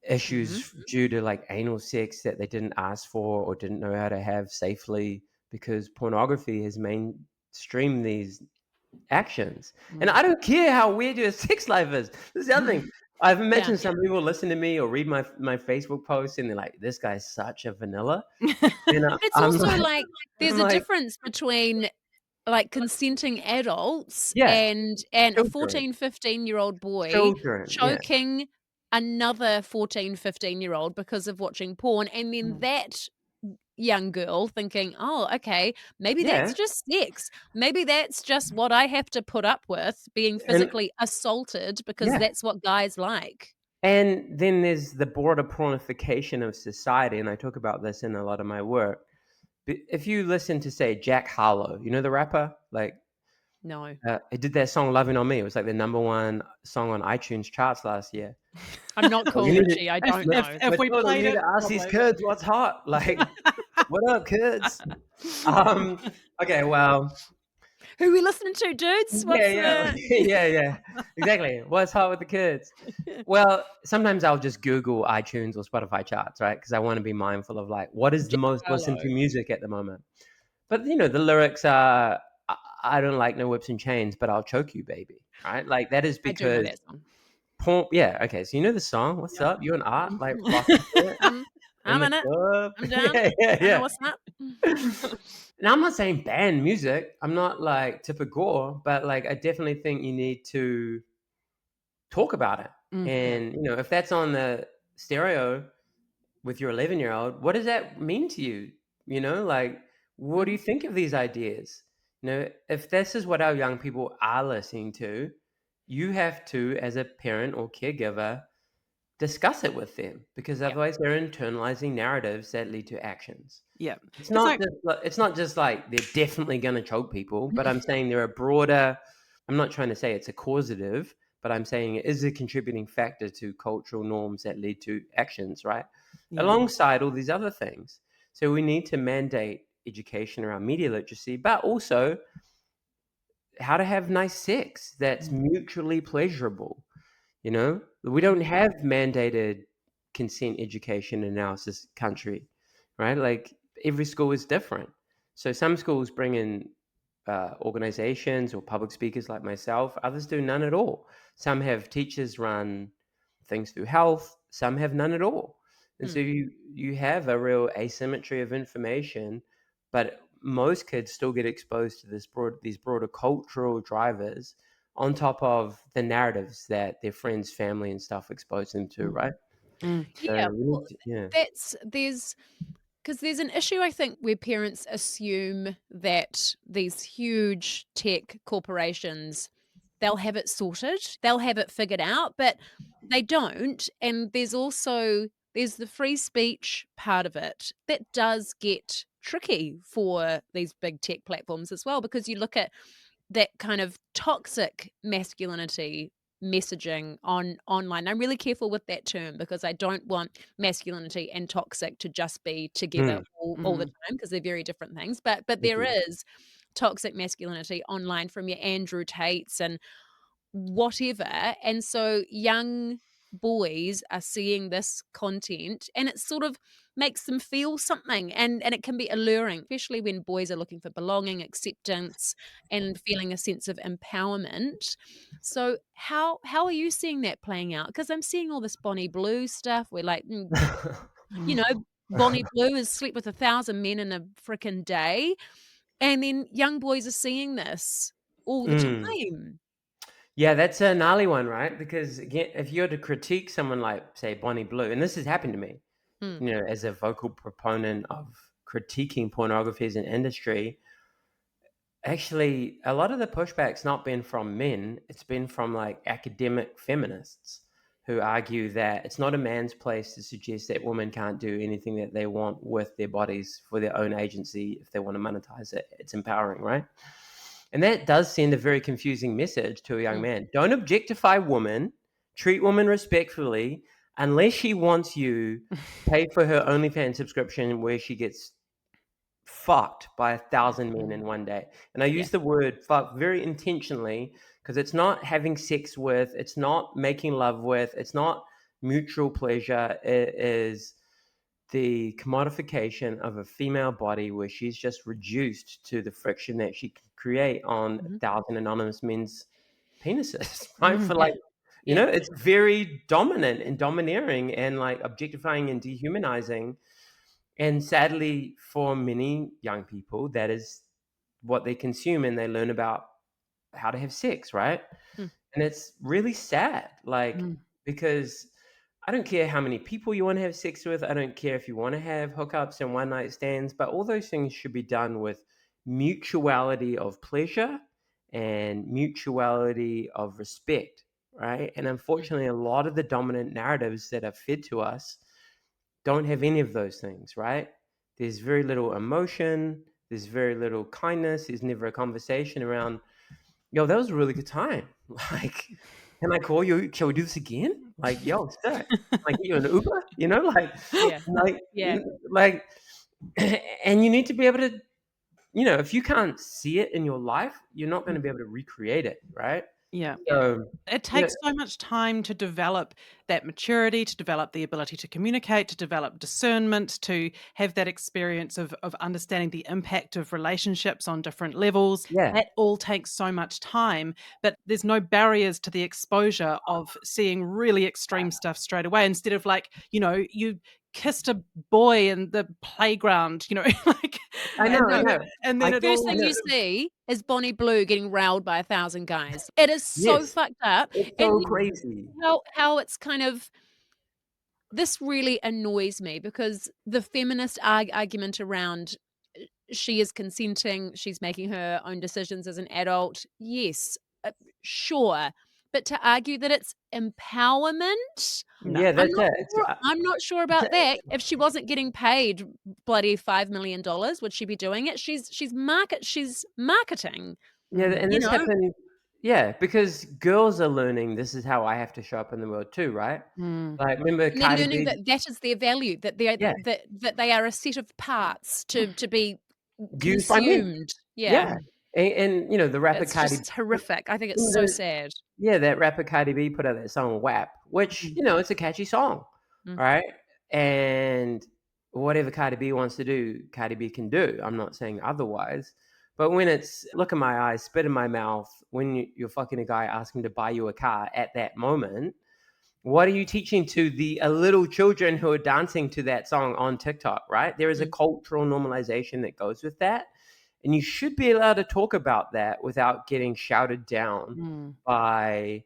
issues due to like anal sex that they didn't ask for or didn't know how to have safely because pornography has mainstreamed these actions. And I don't care how weird your sex life is. This is the other thing. I've imagined some people listen to me or read my Facebook posts and they're like, this guy's such a vanilla. And It's I'm also like there's I'm a like, difference between like consenting adults yeah, and a children. 14, 15-year-old boy Children, yeah. choking another 14, 15-year-old because of watching porn, and then that young girl thinking, oh, okay, maybe that's just sex. Maybe that's just what I have to put up with, being physically assaulted because that's what guys like. And then there's the broader pornification of society, and I talk about this in a lot of my work. If you listen to, say, Jack Harlow, the rapper, like, No. he did that song "Loving on Me." It was like the #1 song on iTunes charts last year. I'm not cool, Richie. I don't know. If we played it, ask these kids what's hot. Like, what up, kids? Okay, well, who we listening to, dudes? yeah, exactly. What's hot with the kids? Well, sometimes I'll just Google iTunes or Spotify charts, right? Because I want to be mindful of like what is the most listened to music at the moment. But the lyrics are, I don't like no whips and chains, but I'll choke you, baby. Right? Like that is because I do know that song. porn. Yeah. Okay. So you know the song. What's up? You and Art like rocking to it I'm in the it. club. I'm down. Yeah. I know what's up. And I'm not saying ban music. I'm not like Tipper Gore, but like I definitely think you need to talk about it. And if that's on the stereo with your 11-year-old, what does that mean to you? Like what do you think of these ideas? If this is what our young people are listening to, you have to, as a parent or caregiver, discuss it with them because otherwise they're internalizing narratives that lead to actions. Yeah. It's not just like they're definitely going to choke people, but I'm saying there are broader. I'm not trying to say it's a causative, but I'm saying it is a contributing factor to cultural norms that lead to actions, right? Yeah. Alongside all these other things. So we need to mandate education around media literacy, but also how to have nice sex that's mutually pleasurable. We don't have mandated consent education in our country, right? Like every school is different. So some schools bring in organizations or public speakers like myself. Others do none at all. Some have teachers run things through health, some have none at all. And so Mm. you have a real asymmetry of information, but most kids still get exposed to these broader cultural drivers on top of the narratives that their friends, family, and stuff expose them to, right? Mm. So Yeah, we well, need to, yeah. because there's an issue, I think, where parents assume that these huge tech corporations, they'll have it sorted, they'll have it figured out, but they don't. And there's the free speech part of it that does get tricky for these big tech platforms as well, because you look at that kind of toxic masculinity messaging online. I'm really careful with that term because I don't want masculinity and toxic to just be together Mm, all the Mm. time, because they're very different things. But there mhm. is toxic masculinity online from your Andrew Tates and whatever. And so young boys are seeing this content and it sort of makes them feel something, and it can be alluring, especially when boys are looking for belonging, acceptance, and feeling a sense of empowerment. So how are you seeing that playing out? Because I'm seeing all this Bonnie Blue stuff where, like, you know, Bonnie Blue has slept with 1,000 men in a freaking day, and then young boys are seeing this all the Mm. time. Yeah, that's a gnarly one, right? Because again, if you were to critique someone like, say, Bonnie Blue, and this has happened to me, Mm. as a vocal proponent of critiquing pornography as an industry, actually, a lot of the pushback's not been from men, it's been from like academic feminists who argue that it's not a man's place to suggest that women can't do anything that they want with their bodies for their own agency if they want to monetize it. It's empowering, right? And that does send a very confusing message to a young Mm. man. Don't objectify women, treat women respectfully, unless she wants you, pay for her OnlyFans subscription where she gets fucked by 1,000 men in one day. And I Yeah. use the word fuck very intentionally because it's not having sex with, it's not making love with, it's not mutual pleasure. It is the commodification of a female body where she's just reduced to the friction that she can create on Mhm. 1,000 anonymous men's penises, right? Mm. For Yeah. like, Yeah. it's very dominant and domineering and like objectifying and dehumanizing. And sadly, for many young people, that is what they consume and they learn about how to have sex, right? Mm. And it's really sad, like, Mm. because I don't care how many people you want to have sex with. I don't care if you want to have hookups and one night stands, but all those things should be done with mutuality of pleasure and mutuality of respect, right? And Mm. unfortunately, a lot of the dominant narratives that are fed to us don't have any of those things, right? There's very little emotion, there's very little kindness, there's never a conversation around, yo, that was a really good time. Like, can I call you? Shall we do this again? Like, yo, sick. Like, get you an Uber, Yeah. like, Yeah. like, and you need to be able to, if you can't see it in your life, you're not going to be able to recreate it, right? Yeah. Yeah. So, It you know, takes so much time to develop that maturity, to develop the ability to communicate, to develop discernment, to have that experience of understanding the impact of relationships on different levels. yeah, That all takes so much time, but there's no barriers to the exposure of seeing really extreme stuff straight away instead of like, you kissed a boy in the playground, like, I know, and I then know. and then it First all I thing know. you see is Bonnie Blue getting railed by 1,000 guys. It is so Yes, fucked up. it's And so you crazy. know how it's kind of, this really annoys me because the feminist argument around she is consenting, she's making her own decisions as an adult. Yes, sure. But to argue that it's empowerment, no. Yeah, I'm that's not it. sure. I'm not sure about that. If she wasn't getting paid bloody $5 million, would she be doing it? She's marketing. Yeah, Mm. and You this know, happened. Yeah, because girls are learning this is how I have to show up in the world too, right? Mm. Like, remember and they're Cardi learning B? that is their value. That they are Yeah, that they are a set of parts to be used by men. consumed. Yeah, Yeah, and the rapper it's Cardi, just horrific. I think it's so the, sad. yeah, that rapper Cardi B put out that song WAP, which Mm. it's a catchy song, Mm. right? And whatever Cardi B wants to do, Cardi B can do. I'm not saying otherwise. But when it's look in my eyes, spit in my mouth, when you're fucking a guy asking to buy you a car at that moment, What are you teaching to the little children who are dancing to that song on TikTok, right? There is a cultural normalization that goes with that. And you should be allowed to talk about that without getting shouted down by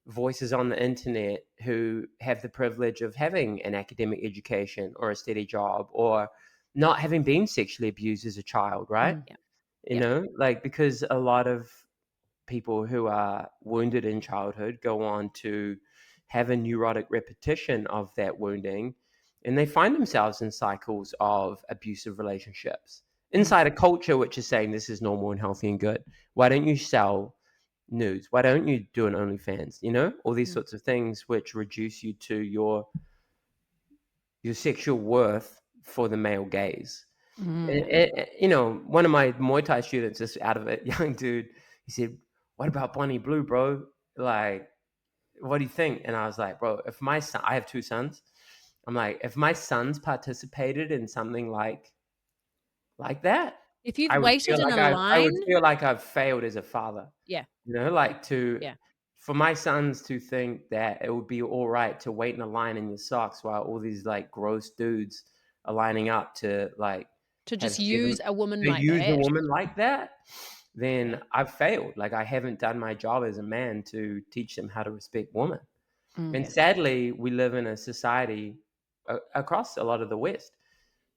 voices on the internet who have the privilege of having an academic education or a steady job or not having been sexually abused as a child, right? Yeah. You know, like, because a lot of people who are wounded in childhood go on to have a neurotic repetition of that wounding, and they find themselves in cycles of abusive relationships inside a culture which is saying this is normal and healthy and good. Why don't you sell nudes? Why don't you do an OnlyFans? You know, all these sorts of things which reduce you to your sexual worth for the male gaze. You know, one of my Muay Thai students, just out of it, young dude, he said, "What about Bonnie Blue, bro? Like, what do you think?" And I was like, "Bro, if my son, I have two sons. I'm like, if my sons participated in something like that, If you've I would waited feel in like a line, I've failed as a father." yeah, You know, like yeah, for my sons to think that it would be all right to wait in a line in your socks while all these like gross dudes are lining up to like to have just use a woman to like use a that. woman like that, then Yeah. I've failed. Like, I haven't done my job as a man to teach them how to respect women. And sadly, we live in a society across a lot of the West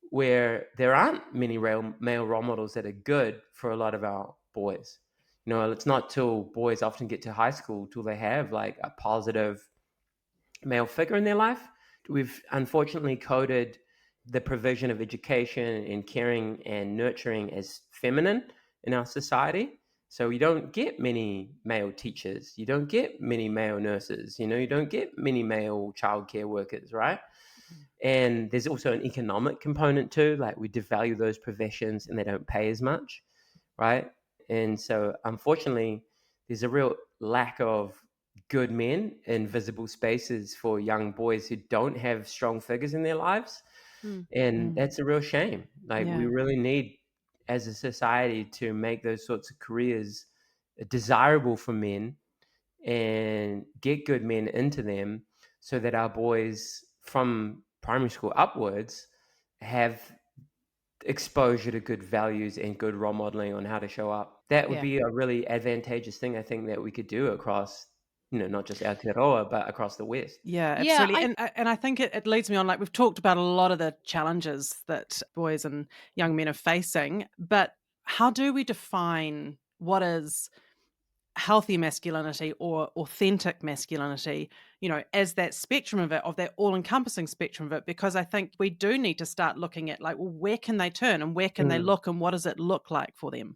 where there aren't many male role models that are good for a lot of our boys. You know, it's not till boys often get to high school till they have like a positive male figure in their life. We've unfortunately coded the provision of education and caring and nurturing as feminine in our society. So you don't get many male teachers, you don't get many male nurses, you know, you don't get many male childcare workers, right? And there's also an economic component too, like we devalue those professions and they don't pay as much, right? And so unfortunately, there's a real lack of good men in visible spaces for young boys who don't have strong figures in their lives. And that's a real shame. Like, we really need, as a society, to make those sorts of careers desirable for men and get good men into them so that our boys from primary school upwards have exposure to good values and good role modeling on how to show up. That would be a really advantageous thing, I think, that we could do across, you know, not just Aotearoa, but across the West. Yeah, Yeah, absolutely. And I think it leads me on, like, we've talked about a lot of the challenges that boys and young men are facing, but how do we define what is healthy masculinity or authentic masculinity, you know, as that spectrum of it, of that all-encompassing spectrum of it? Because I think we do need to start looking at, like, well, where can they turn and where can they look and what does it look like for them?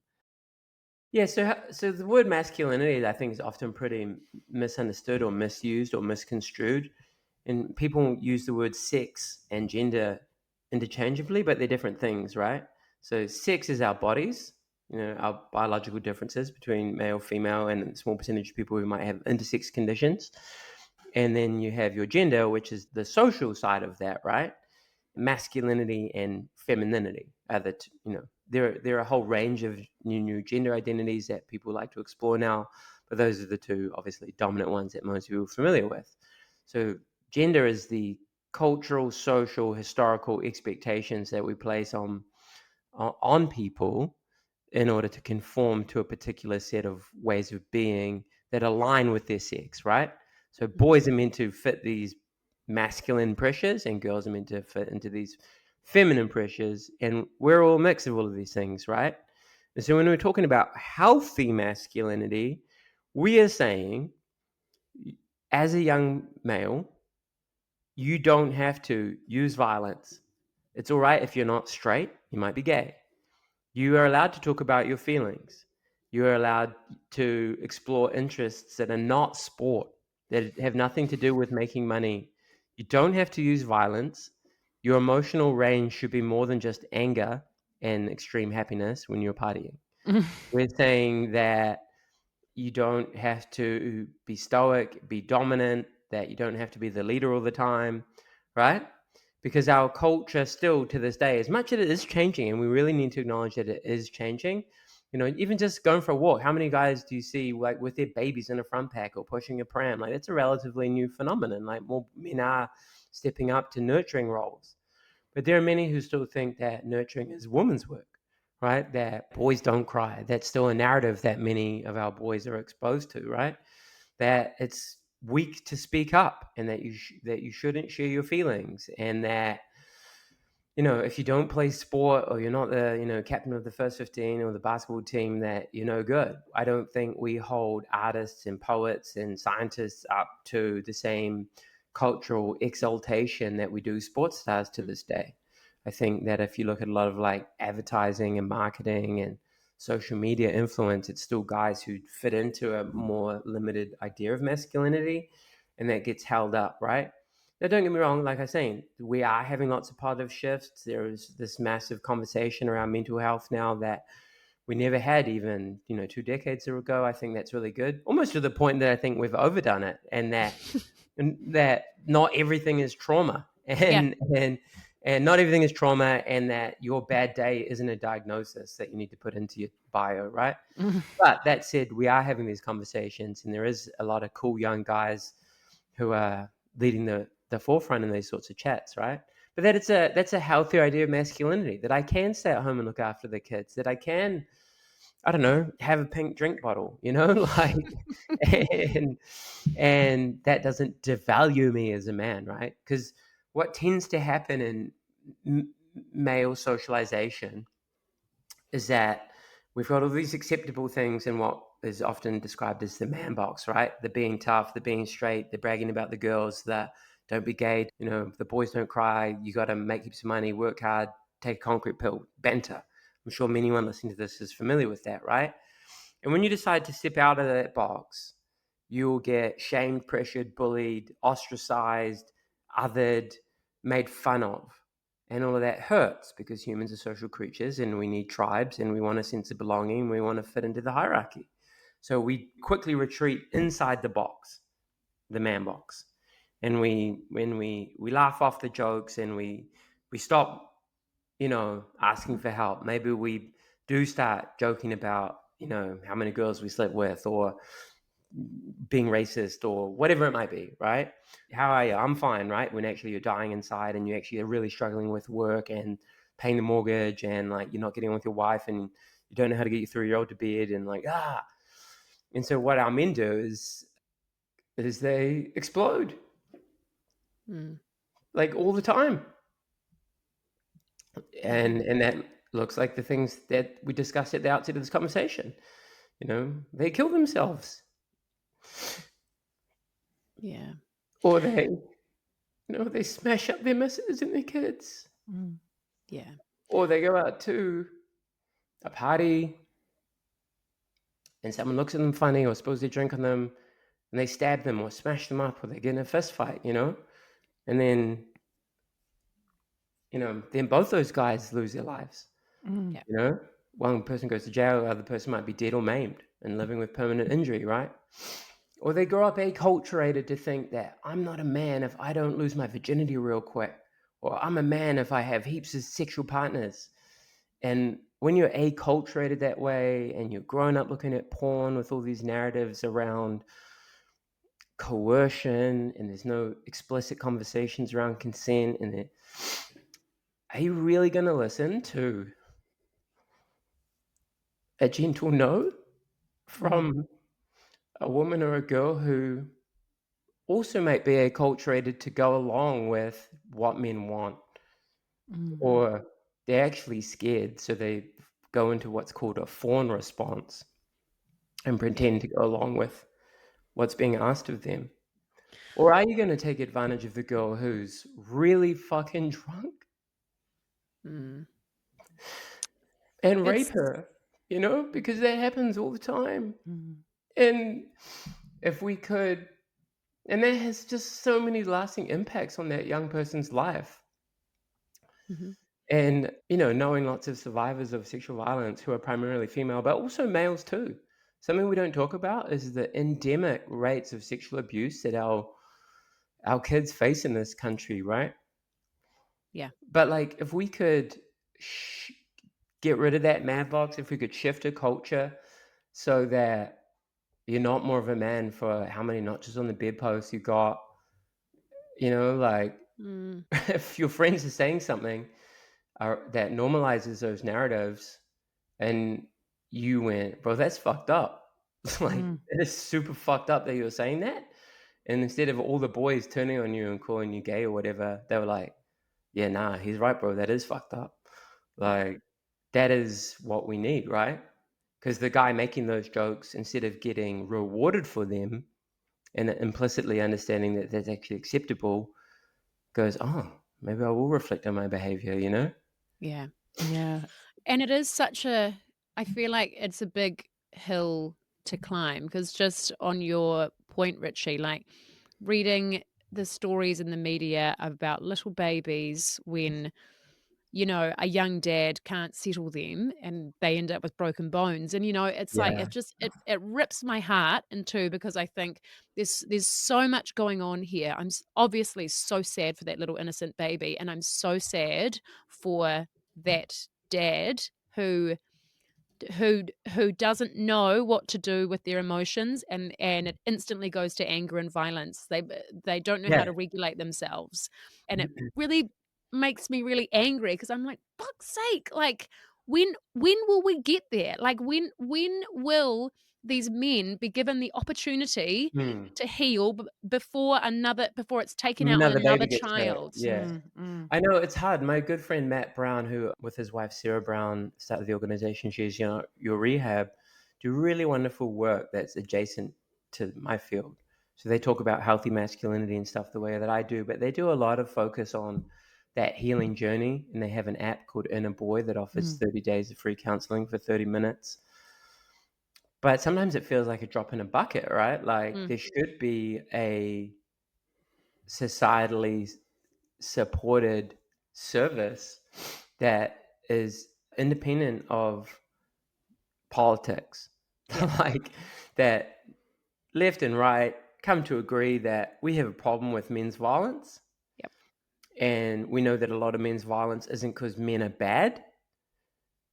Yeah, so the word masculinity, I think, is often pretty misunderstood or misused or misconstrued. And people use the word sex and gender interchangeably, but they're different things, right? So sex is our bodies, you know, our biological differences between male, female, and a small percentage of people who might have intersex conditions. And then you have your gender, which is the social side of that, right? Masculinity and femininity are you know, there are a whole range of new gender identities that people like to explore now, but those are the two obviously dominant ones that most people are familiar with. So gender is the cultural, social, historical expectations that we place on people in order to conform to a particular set of ways of being that align with their sex, right? So boys are meant to fit these masculine pressures and girls are meant to fit into these feminine pressures, and we're all a mix of all of these things, right? And so when we're talking about healthy masculinity, we are saying, as a young male, you don't have to use violence. It's all right if you're not straight, you might be gay. You are allowed to talk about your feelings. You are allowed to explore interests that are not sport, that have nothing to do with making money. You don't have to use violence. Your emotional range should be more than just anger and extreme happiness when you're partying. We're saying that you don't have to be stoic, be dominant, that you don't have to be the leader all the time, right? Because our culture still to this day, as much as it is changing, and we really need to acknowledge that it is changing, even just going for a walk. How many guys do you see like with their babies in a front pack or pushing a pram? Like, it's a relatively new phenomenon. Like, more men are stepping up to nurturing roles. But there are many who still think that nurturing is women's work, right? That boys don't cry. That's still a narrative that many of our boys are exposed to, right? That it's weak to speak up, and that you shouldn't share your feelings, and that if you don't play sport, or you're not the captain of the first 15 or the basketball team, that you're no good. I don't think we hold artists and poets and scientists up to the same cultural exaltation that we do sports stars to this day. I think that if you look at a lot of like advertising and marketing and social media influence, it's still guys who fit into a more limited idea of masculinity, and that gets held up, right? Now, don't get me wrong, like I was saying, we are having lots of positive shifts. There is this massive conversation around mental health now that we never had even, 2 decades ago. I think that's really good, almost to the point that I think we've overdone it, and that not everything is trauma, and not everything is trauma, and that your bad day isn't a diagnosis that you need to put into your bio, right? But that said, we are having these conversations, and there is a lot of cool young guys who are leading the forefront in these sorts of chats, right? But that's a healthier idea of masculinity, that I can stay at home and look after the kids, that I can, I don't know, have a pink drink bottle, like, and that doesn't devalue me as a man, right? Because what tends to happen in male socialization is that we've got all these acceptable things in what is often described as the man box, right? The being tough, the being straight, the bragging about the girls, the don't be gay, the boys don't cry, you got to make heaps of money, work hard, take a concrete pill, banter. I'm sure anyone listening to this is familiar with that, right? And when you decide to step out of that box, you'll get shamed, pressured, bullied, ostracized, othered, made fun of. And all of that hurts, because humans are social creatures, and we need tribes, and we want a sense of belonging. We want to fit into the hierarchy. So we quickly retreat inside the box, the man box. And we laugh off the jokes, and we stop, asking for help. Maybe we do start joking about, how many girls we slept with, or being racist, or whatever it might be, right? How are you? I'm fine, right? When actually you're dying inside, and you actually are really struggling with work and paying the mortgage, and like you're not getting on with your wife, and you don't know how to get your 3-year-old to bed, and like, And so what our men do is they explode. Like, all the time. And that looks like the things that we discussed at the outset of this conversation. They kill themselves. Yeah. Or they smash up their missus and their kids. Yeah. Or they go out to a party, and someone looks at them funny, or suppose they drink on them, and they stab them or smash them up, or they get in a fist fight, and then then both those guys lose their lives. One person goes to jail, the other person might be dead or maimed and living with permanent injury, right? Or they grow up acculturated to think that I'm not a man if I don't lose my virginity real quick, or I'm a man if I have heaps of sexual partners. And when you're acculturated that way, and you're growing up looking at porn with all these narratives around coercion, and there's no explicit conversations around consent, and are you really going to listen to a gentle no from a woman or a girl who also might be acculturated to go along with what men want? Or they're actually scared, so they go into what's called a fawn response and pretend to go along with what's being asked of them? Or are you going to take advantage of the girl who's really fucking drunk and rape her? Because that happens all the time. And if we could, and that has just so many lasting impacts on that young person's life. And, knowing lots of survivors of sexual violence who are primarily female, but also males too. Something we don't talk about is the endemic rates of sexual abuse that our kids face in this country, right? Yeah. But like, if we could get rid of that man box, if we could shift a culture so that you're not more of a man for how many notches on the bedpost you got, like Mm. if your friends are saying something that normalizes those narratives and you went, bro, that's fucked up. Like, it is super fucked up that you're saying that. And instead of all the boys turning on you and calling you gay or whatever, they were like, yeah, nah, he's right, bro. That is fucked up. Like, that is what we need, right? Because the guy making those jokes, instead of getting rewarded for them and implicitly understanding that that's actually acceptable, goes, oh, maybe I will reflect on my behavior, Yeah. Yeah. And it is I feel like it's a big hill to climb, because just on your point, Richie, like reading the stories in the media about little babies when, a young dad can't settle them and they end up with broken bones. And, it's like, Yeah. it rips my heart in two, because I think there's so much going on here. I'm obviously so sad for that little innocent baby. And I'm so sad for that dad who who doesn't know what to do with their emotions, and it instantly goes to anger and violence. They don't know how Yeah. to regulate themselves, and it really makes me really angry, because I'm like, fuck's sake, like when will we get there? Like when will these men be given the opportunity Hmm. to heal before it's taken out on Another another baby gets hurt. child? Yeah. Mm. I know it's hard. My good friend Matt Brown, who with his wife Sarah Brown started the organization, she's your rehab, do really wonderful work that's adjacent to my field. So they talk about healthy masculinity and stuff the way that I do, but they do a lot of focus on that healing journey, and they have an app called Inner Boy that offers 30 days of free counseling for 30 minutes. But sometimes it feels like a drop in a bucket, right? Like there should be a societally supported service that is independent of politics. Yeah. Like that left and right come to agree that we have a problem with men's violence. Yep. And we know that a lot of men's violence isn't because men are bad,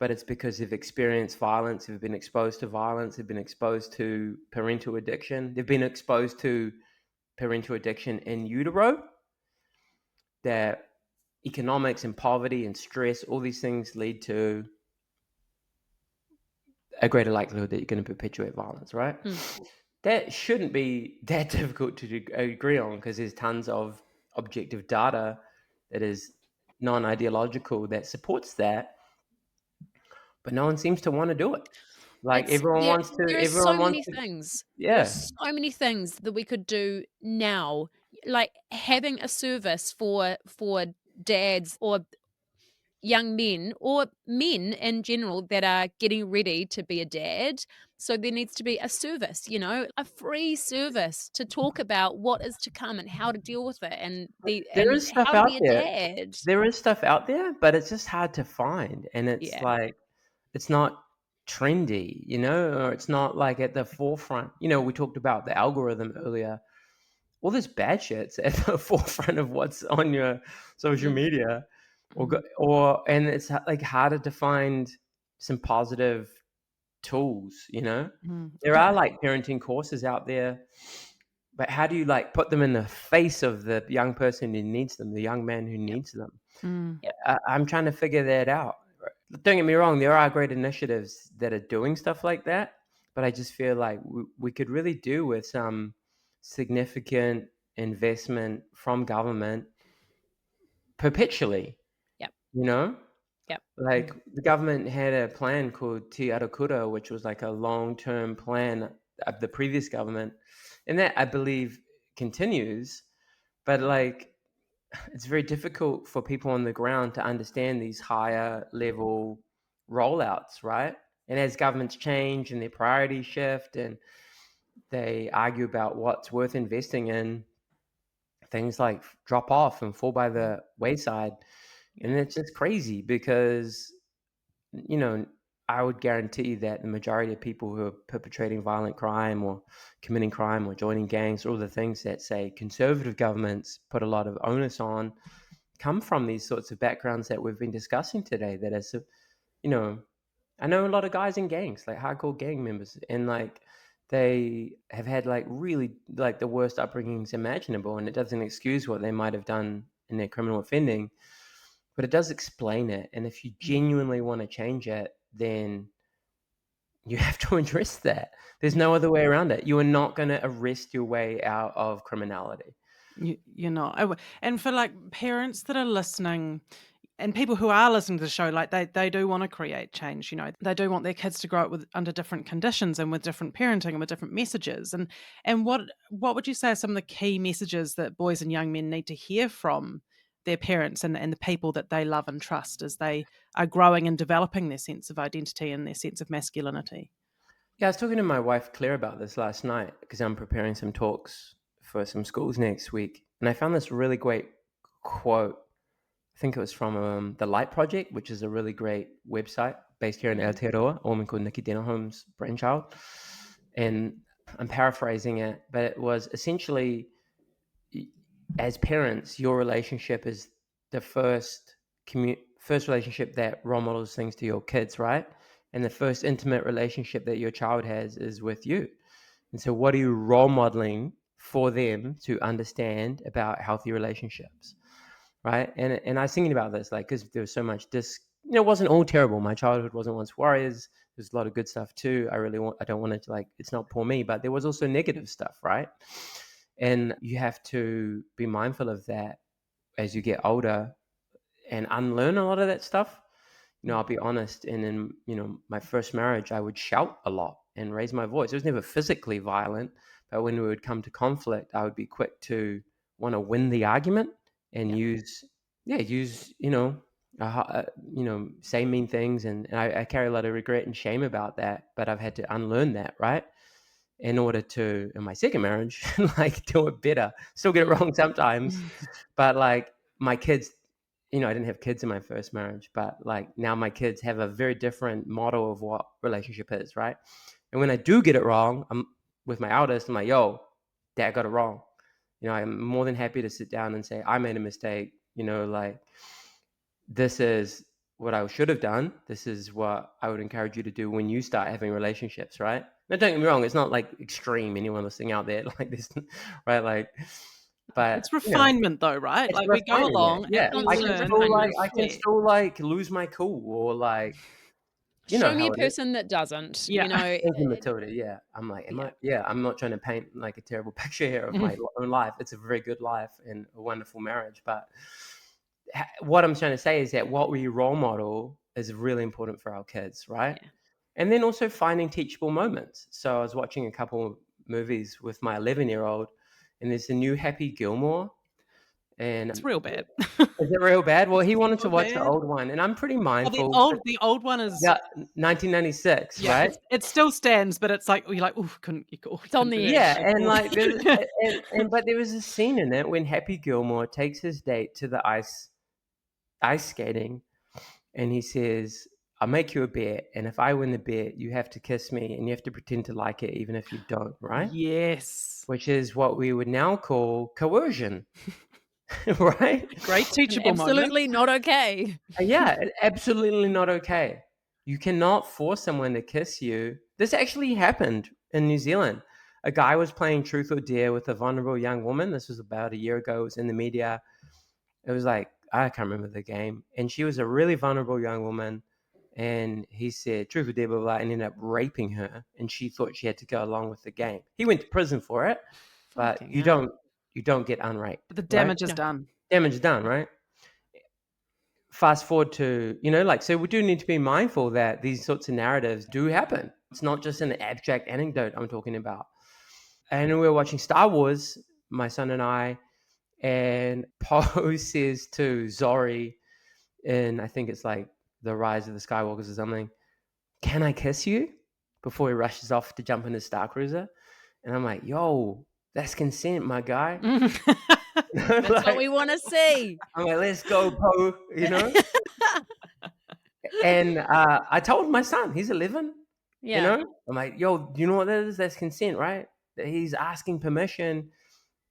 but it's because they've experienced violence, they've been exposed to violence, they've been exposed to parental addiction, they've been exposed to parental addiction in utero, that economics and poverty and stress, all these things lead to a greater likelihood that you're going to perpetuate violence, right? That shouldn't be that difficult to agree on, because there's tons of objective data that is non-ideological that supports that, but no one seems to want to do it. Like It's there there are so everyone wants many to, things. There are yeah. so many things that we could do now. Like having a service for dads or young men or men in general that are getting ready to be a dad. So there needs to be a service, a free service to talk about what is to come and how to deal with it, There and is stuff how to out be a there. dad. There is stuff out there, but it's just hard to find. And it's Yeah. like, it's not trendy, or it's not like at the forefront. We talked about the algorithm earlier. All this bad shit's at the forefront of what's on your social Mm. media, and it's like harder to find some positive tools. There are like parenting courses out there, but how do you like put them in the face of the young person who needs them, the young man who Yep. needs them? Yep. I'm trying to figure that out. Don't get me wrong, there are great initiatives that are doing stuff like that, but I just feel like we could really do with some significant investment from government perpetually, Yep. you know? Yep. Like the government had a plan called Te Arakura, which was like a long-term plan of the previous government. And that I believe continues, but like it's very difficult for people on the ground to understand these higher level rollouts, right? And as governments change and their priorities shift and they argue about what's worth investing in, things like drop off and fall by the wayside. And it's just crazy because, you know, I would guarantee that the majority of people who are perpetrating violent crime or committing crime or joining gangs, all the things that say conservative governments put a lot of onus on, come from these sorts of backgrounds that we've been discussing today, that are you know, I know a lot of guys in gangs, like hardcore gang members, and like they have had like really like the worst upbringings imaginable, and it doesn't excuse what they might have done in their criminal offending, but it does explain it. And if you genuinely want to change it, then you have to address that. There's no other way around it. You are not going to arrest your way out of criminality. You're not. And for like parents that are listening, and people who are listening to the show, like they do want to create change. They do want their kids to grow up under different conditions and with different parenting and with different messages. And what would you say are some of the key messages that boys and young men need to hear from their parents and the people that they love and trust as they are growing and developing their sense of identity and their sense of masculinity? Yeah, I was talking to my wife Claire about this last night because I'm preparing some talks for some schools next week, and I found this really great quote. I think it was from the Light Project, which is a really great website based here in Aotearoa, a woman called Nikki Denholm's brainchild. And I'm paraphrasing it, but it was essentially, as parents, your relationship is the first relationship that role models things to your kids, right? And the first intimate relationship that your child has is with you. And so what are you role modeling for them to understand about healthy relationships? Right. And I was thinking about this, like, because there was so much it wasn't all terrible. My childhood wasn't once warriors. There's a lot of good stuff too. I don't want it to, like, it's not poor me, but there was also negative stuff, right? And you have to be mindful of that as you get older and unlearn a lot of that stuff. I'll be honest. And in, my first marriage, I would shout a lot and raise my voice. It was never physically violent, but when we would come to conflict, I would be quick to want to win the argument and use, say mean things. And I carry a lot of regret and shame about that, but I've had to unlearn that, right? In order to, in my second marriage, like, do it better. Still get it wrong sometimes, but like my kids, I didn't have kids in my first marriage, but like now my kids have a very different model of what relationship is, right? And when I do get it wrong, I'm with my eldest, I'm like, yo, dad got it wrong. I'm more than happy to sit down and say, I made a mistake, like, this is what I should have done. This is what I would encourage you to do when you start having relationships, right? Now, don't get me wrong, it's not like extreme, anyone listening out there like this, right? Like, but it's refinement though, right? it's Like we go along yeah. and we I learn. can still like lose my cool, or like, Show me how a it is. person that doesn't. Yeah. Thank you, Matilda. Yeah, I'm like, I'm not trying to paint like a terrible picture here of my own life. It's a very good life and a wonderful marriage. But what I'm trying to say is that what we role model is really important for our kids, right? Yeah. And then also finding teachable moments. So I was watching a couple of movies with my 11-year-old, and there's a new Happy Gilmore. And It's real bad. is it real bad? Well, he wanted to real watch the bad. old one, and I'm pretty Oh, mindful. the old one is 1996, right? It still stands, but it's like you're like, oh, It's on the edge. Yeah, and like, but there was a scene in it when Happy Gilmore takes his date to the ice skating, and he says, I'll make you a bet, and if I win the bet, you have to kiss me, and you have to pretend to like it even if you don't, right? Yes. Which is what we would now call coercion, right? Great teachable Absolutely not okay. Yeah, absolutely not okay. You cannot force someone to kiss you. This actually happened in New Zealand. A guy was playing truth or dare with a vulnerable young woman. This was about a year ago. It was in the media. It was like, I can't remember the game. And she was a really vulnerable young woman. And he said, truth or dare, blah, blah, and ended up raping her. And she thought she had to go along with the game. He went to prison for it, but Fucking you hell. don't get unraped. But the damage right? is done. Damage done, right? Fast forward to, so we do need to be mindful that these sorts of narratives do happen. It's not just an abstract anecdote I'm talking about. And we were watching Star Wars, my son and I, and Poe says to Zori, and I think it's like The Rise of the Skywalkers or something, can I kiss you? Before he rushes off to jump in his Star Cruiser. And I'm like, yo, that's consent, my guy. That's what we want to see. I'm like, let's go, Poe, And I told my son, he's 11, I'm like, yo, do you know what that is? That's consent, right? He's asking permission,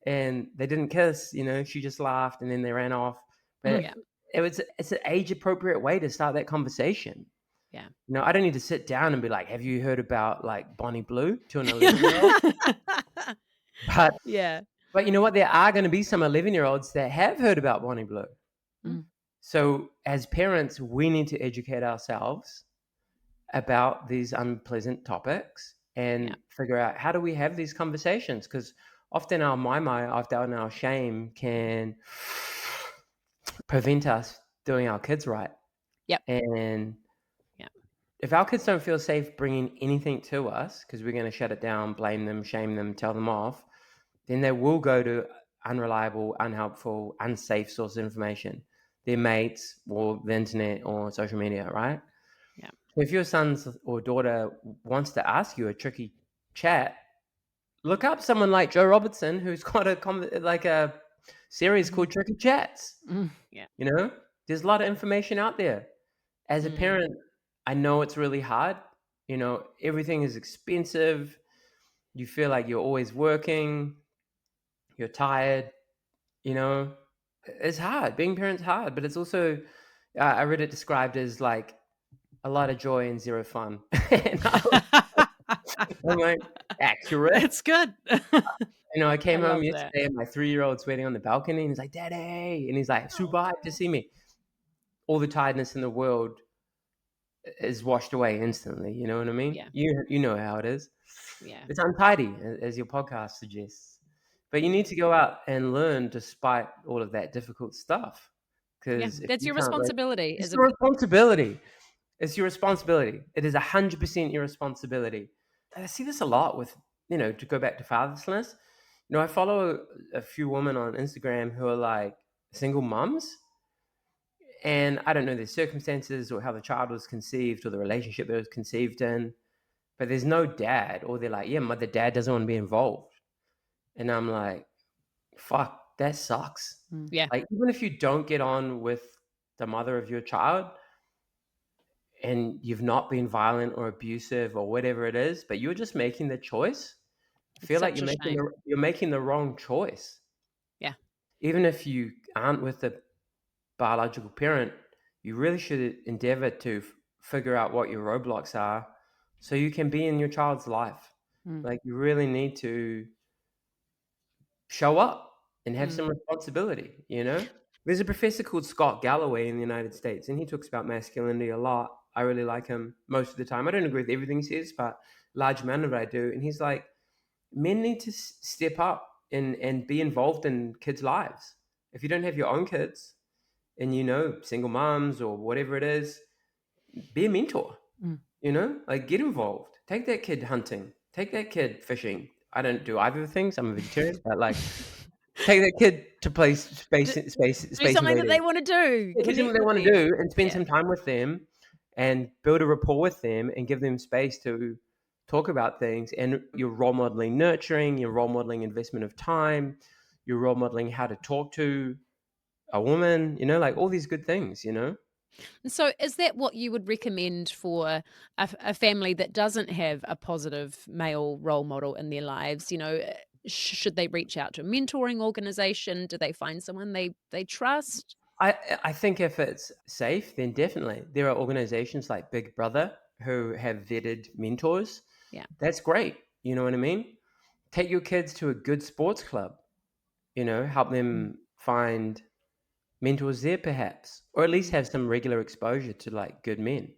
and they didn't kiss, she just laughed, and then they ran off. But it's an age-appropriate way to start that conversation. Yeah. You know, I don't need to sit down and be like, have you heard about like Bonnie Blue to an 11-year-old? But Yeah. you know what? There are going to be some 11-year-olds that have heard about Bonnie Blue. Mm. So as parents, we need to educate ourselves about these unpleasant topics and figure out how do we have these conversations, because often our often our shame can prevent us doing our kids right. Yep. And Yep. if our kids don't feel safe bringing anything to us because we're going to shut it down, blame them, shame them, tell them off, then they will go to unreliable, unhelpful, unsafe source of information, their mates or the internet or social media, right? Yeah. If your son or daughter wants to ask you a tricky chat, look up someone like Joe Robertson, who's got a series called Tricky Chats. Yeah. You know, there's a lot of information out there. As a parent, I know it's really hard. You know, everything is expensive. You feel like you're always working. You're tired. You know, it's hard. Being parent's hard, but it's also, I read it described as like a lot of joy and zero fun. And I'm like, accurate. It's good. You know, I came I home love that. yesterday and my 3-year-old's waiting on the balcony and he's like, Daddy. And he's like, super hyped to see me. All the tiredness in the world is washed away instantly. You know what I mean? Yeah. You know how it is. Yeah. It's untidy, as your podcast suggests. But you need to go out and learn despite all of that difficult stuff. Yeah. Because That's your responsibility. it's your responsibility. It's your responsibility. It is 100% your responsibility. I see this a lot with, you know, to go back to fatherlessness. You know, I follow a few women on Instagram who are like single mums. And I don't know their circumstances or how the child was conceived or the relationship it was conceived in. But there's no dad. Or they're like, yeah, the dad doesn't want to be involved. And I'm like, fuck, that sucks. Yeah. Like, even if you don't get on with the mother of your child and you've not been violent or abusive or whatever it is, but you're just making the choice, I feel like such a shame. you're making the wrong choice. Yeah. Even if you aren't with the biological parent, you really should endeavor to figure out what your roadblocks are so you can be in your child's life. Like, you really need to show up and have some responsibility, you know? There's a professor called Scott Galloway in the United States, and he talks about masculinity a lot. I really like him most of the time. I don't agree with everything he says, but large amount of it I do. And he's like, men need to step up and be involved in kids' lives. If you don't have your own kids and, you know, single moms or whatever it is, be a mentor, you know, like get involved. Take that kid hunting, take that kid fishing. I don't do either of the things. I'm a vegetarian, but like take that kid to play space Do something that invaders. they want to do. Yeah, do something Connect they with want to them. do and spend Yeah. some time with them and build a rapport with them and give them space to talk about things. And you're role modeling nurturing, you're role modeling investment of time, you're role modeling how to talk to a woman, you know, like all these good things, you know? So, is that what you would recommend for a family that doesn't have a positive male role model in their lives? You know, should they reach out to a mentoring organization? Do they find someone they trust? I think if it's safe, then definitely. There are organizations like Big Brother who have vetted mentors. Yeah. That's great. You know what I mean? Take your kids to a good sports club, you know, help them find mentors there perhaps, or at least have some regular exposure to like good men.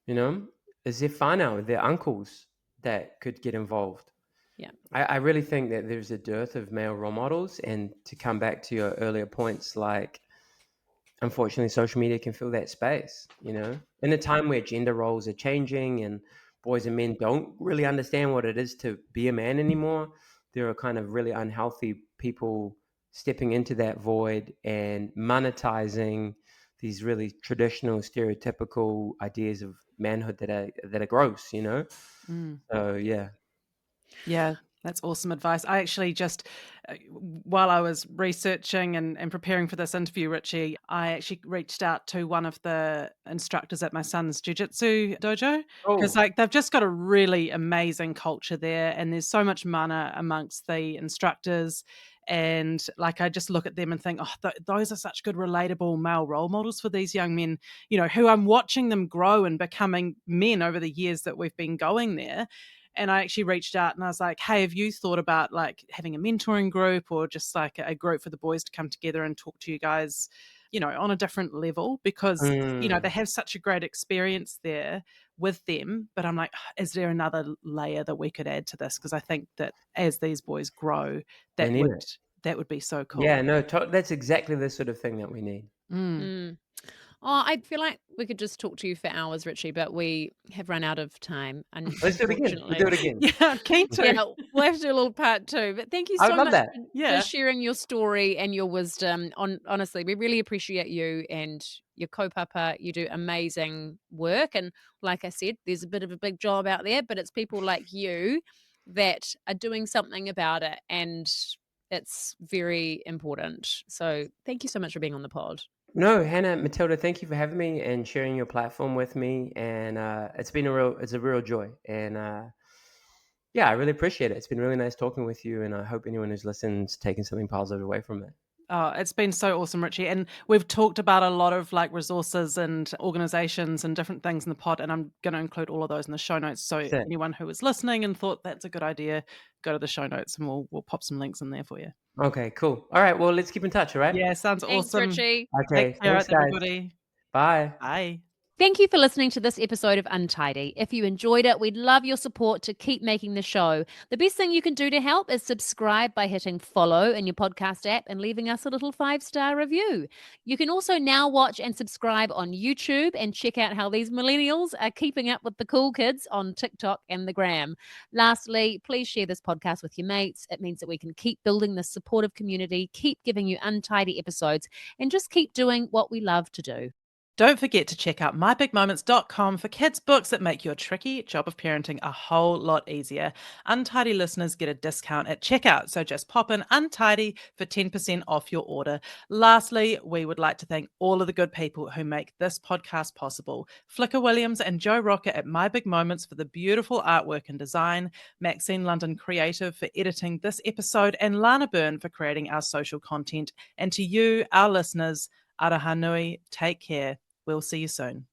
You know, is there whānau, their uncles that could get involved? Yeah. I really think that there's a dearth of male role models. And to come back to your earlier points, like, unfortunately, social media can fill that space, you know, in a time where gender roles are changing and boys and men don't really understand what it is to be a man anymore. There are kind of really unhealthy people stepping into that void and monetizing these really traditional, stereotypical ideas of manhood that are gross, you know? So, yeah. Yeah, that's awesome advice. I actually just, while I was researching and preparing for this interview, Richie, I actually reached out to one of the instructors at my son's jiu-jitsu dojo because Oh, like they've just got a really amazing culture there and there's so much mana amongst the instructors And like, I just look at them and think, oh, those are such good relatable male role models for these young men, you know, who I'm watching them grow and becoming men over the years that we've been going there. And I actually reached out and I was like, hey, have you thought about like having a mentoring group or just like a group for the boys to come together and talk to you guys, you know, on a different level? Because, you know, they have such a great experience there with them. But I'm like, is there another layer that we could add to this? Because I think that as these boys grow, They that need would it. that would be so cool. Yeah, no, that's exactly the sort of thing that we need. Oh, I feel like we could just talk to you for hours, Richie, but we have run out of time, Let's do it again. We'll do it again. Yeah, keen to. Yeah, we'll have to do a little part 2. But thank you I so would love much that. Yeah. for sharing your story and your wisdom. Honestly, we really appreciate you and your kaupapa. You do amazing work. And like I said, there's a bit of a big job out there, but it's people like you that are doing something about it. And it's very important. So thank you so much for being on the pod. No, Hannah, Matilda, thank you for having me and sharing your platform with me. And it's a real joy. And yeah, I really appreciate it. It's been really nice talking with you. And I hope anyone who's listened's taken something positive away from it. Oh, it's been so awesome, Richie. And we've talked about a lot of like resources and organizations and different things in the pod. And I'm going to include all of those in the show notes. So Sick. anyone who was listening and thought that's a good idea, go to the show notes and we'll pop some links in there for you. Okay, cool. All right, well, let's keep in touch, all right? Yeah, sounds Thanks, awesome. Richie. Okay, Take care, thanks, guys. everybody. Bye. Bye. Thank you for listening to this episode of Untidy. If you enjoyed it, we'd love your support to keep making the show. The best thing you can do to help is subscribe by hitting follow in your podcast app and leaving us a little 5-star review. You can also now watch and subscribe on YouTube and check out how these millennials are keeping up with the cool kids on TikTok and the gram. Lastly, please share this podcast with your mates. It means that we can keep building this supportive community, keep giving you untidy episodes, and just keep doing what we love to do. Don't forget to check out mybigmoments.com for kids' books that make your tricky job of parenting a whole lot easier. Untidy listeners get a discount at checkout, so just pop in Untidy for 10% off your order. Lastly, we would like to thank all of the good people who make this podcast possible. Flicker Williams and Joe Rocker at My Big Moments for the beautiful artwork and design, Maxine London Creative for editing this episode, and Lana Byrne for creating our social content. And to you, our listeners, Aroha nui, take care. We'll see you soon.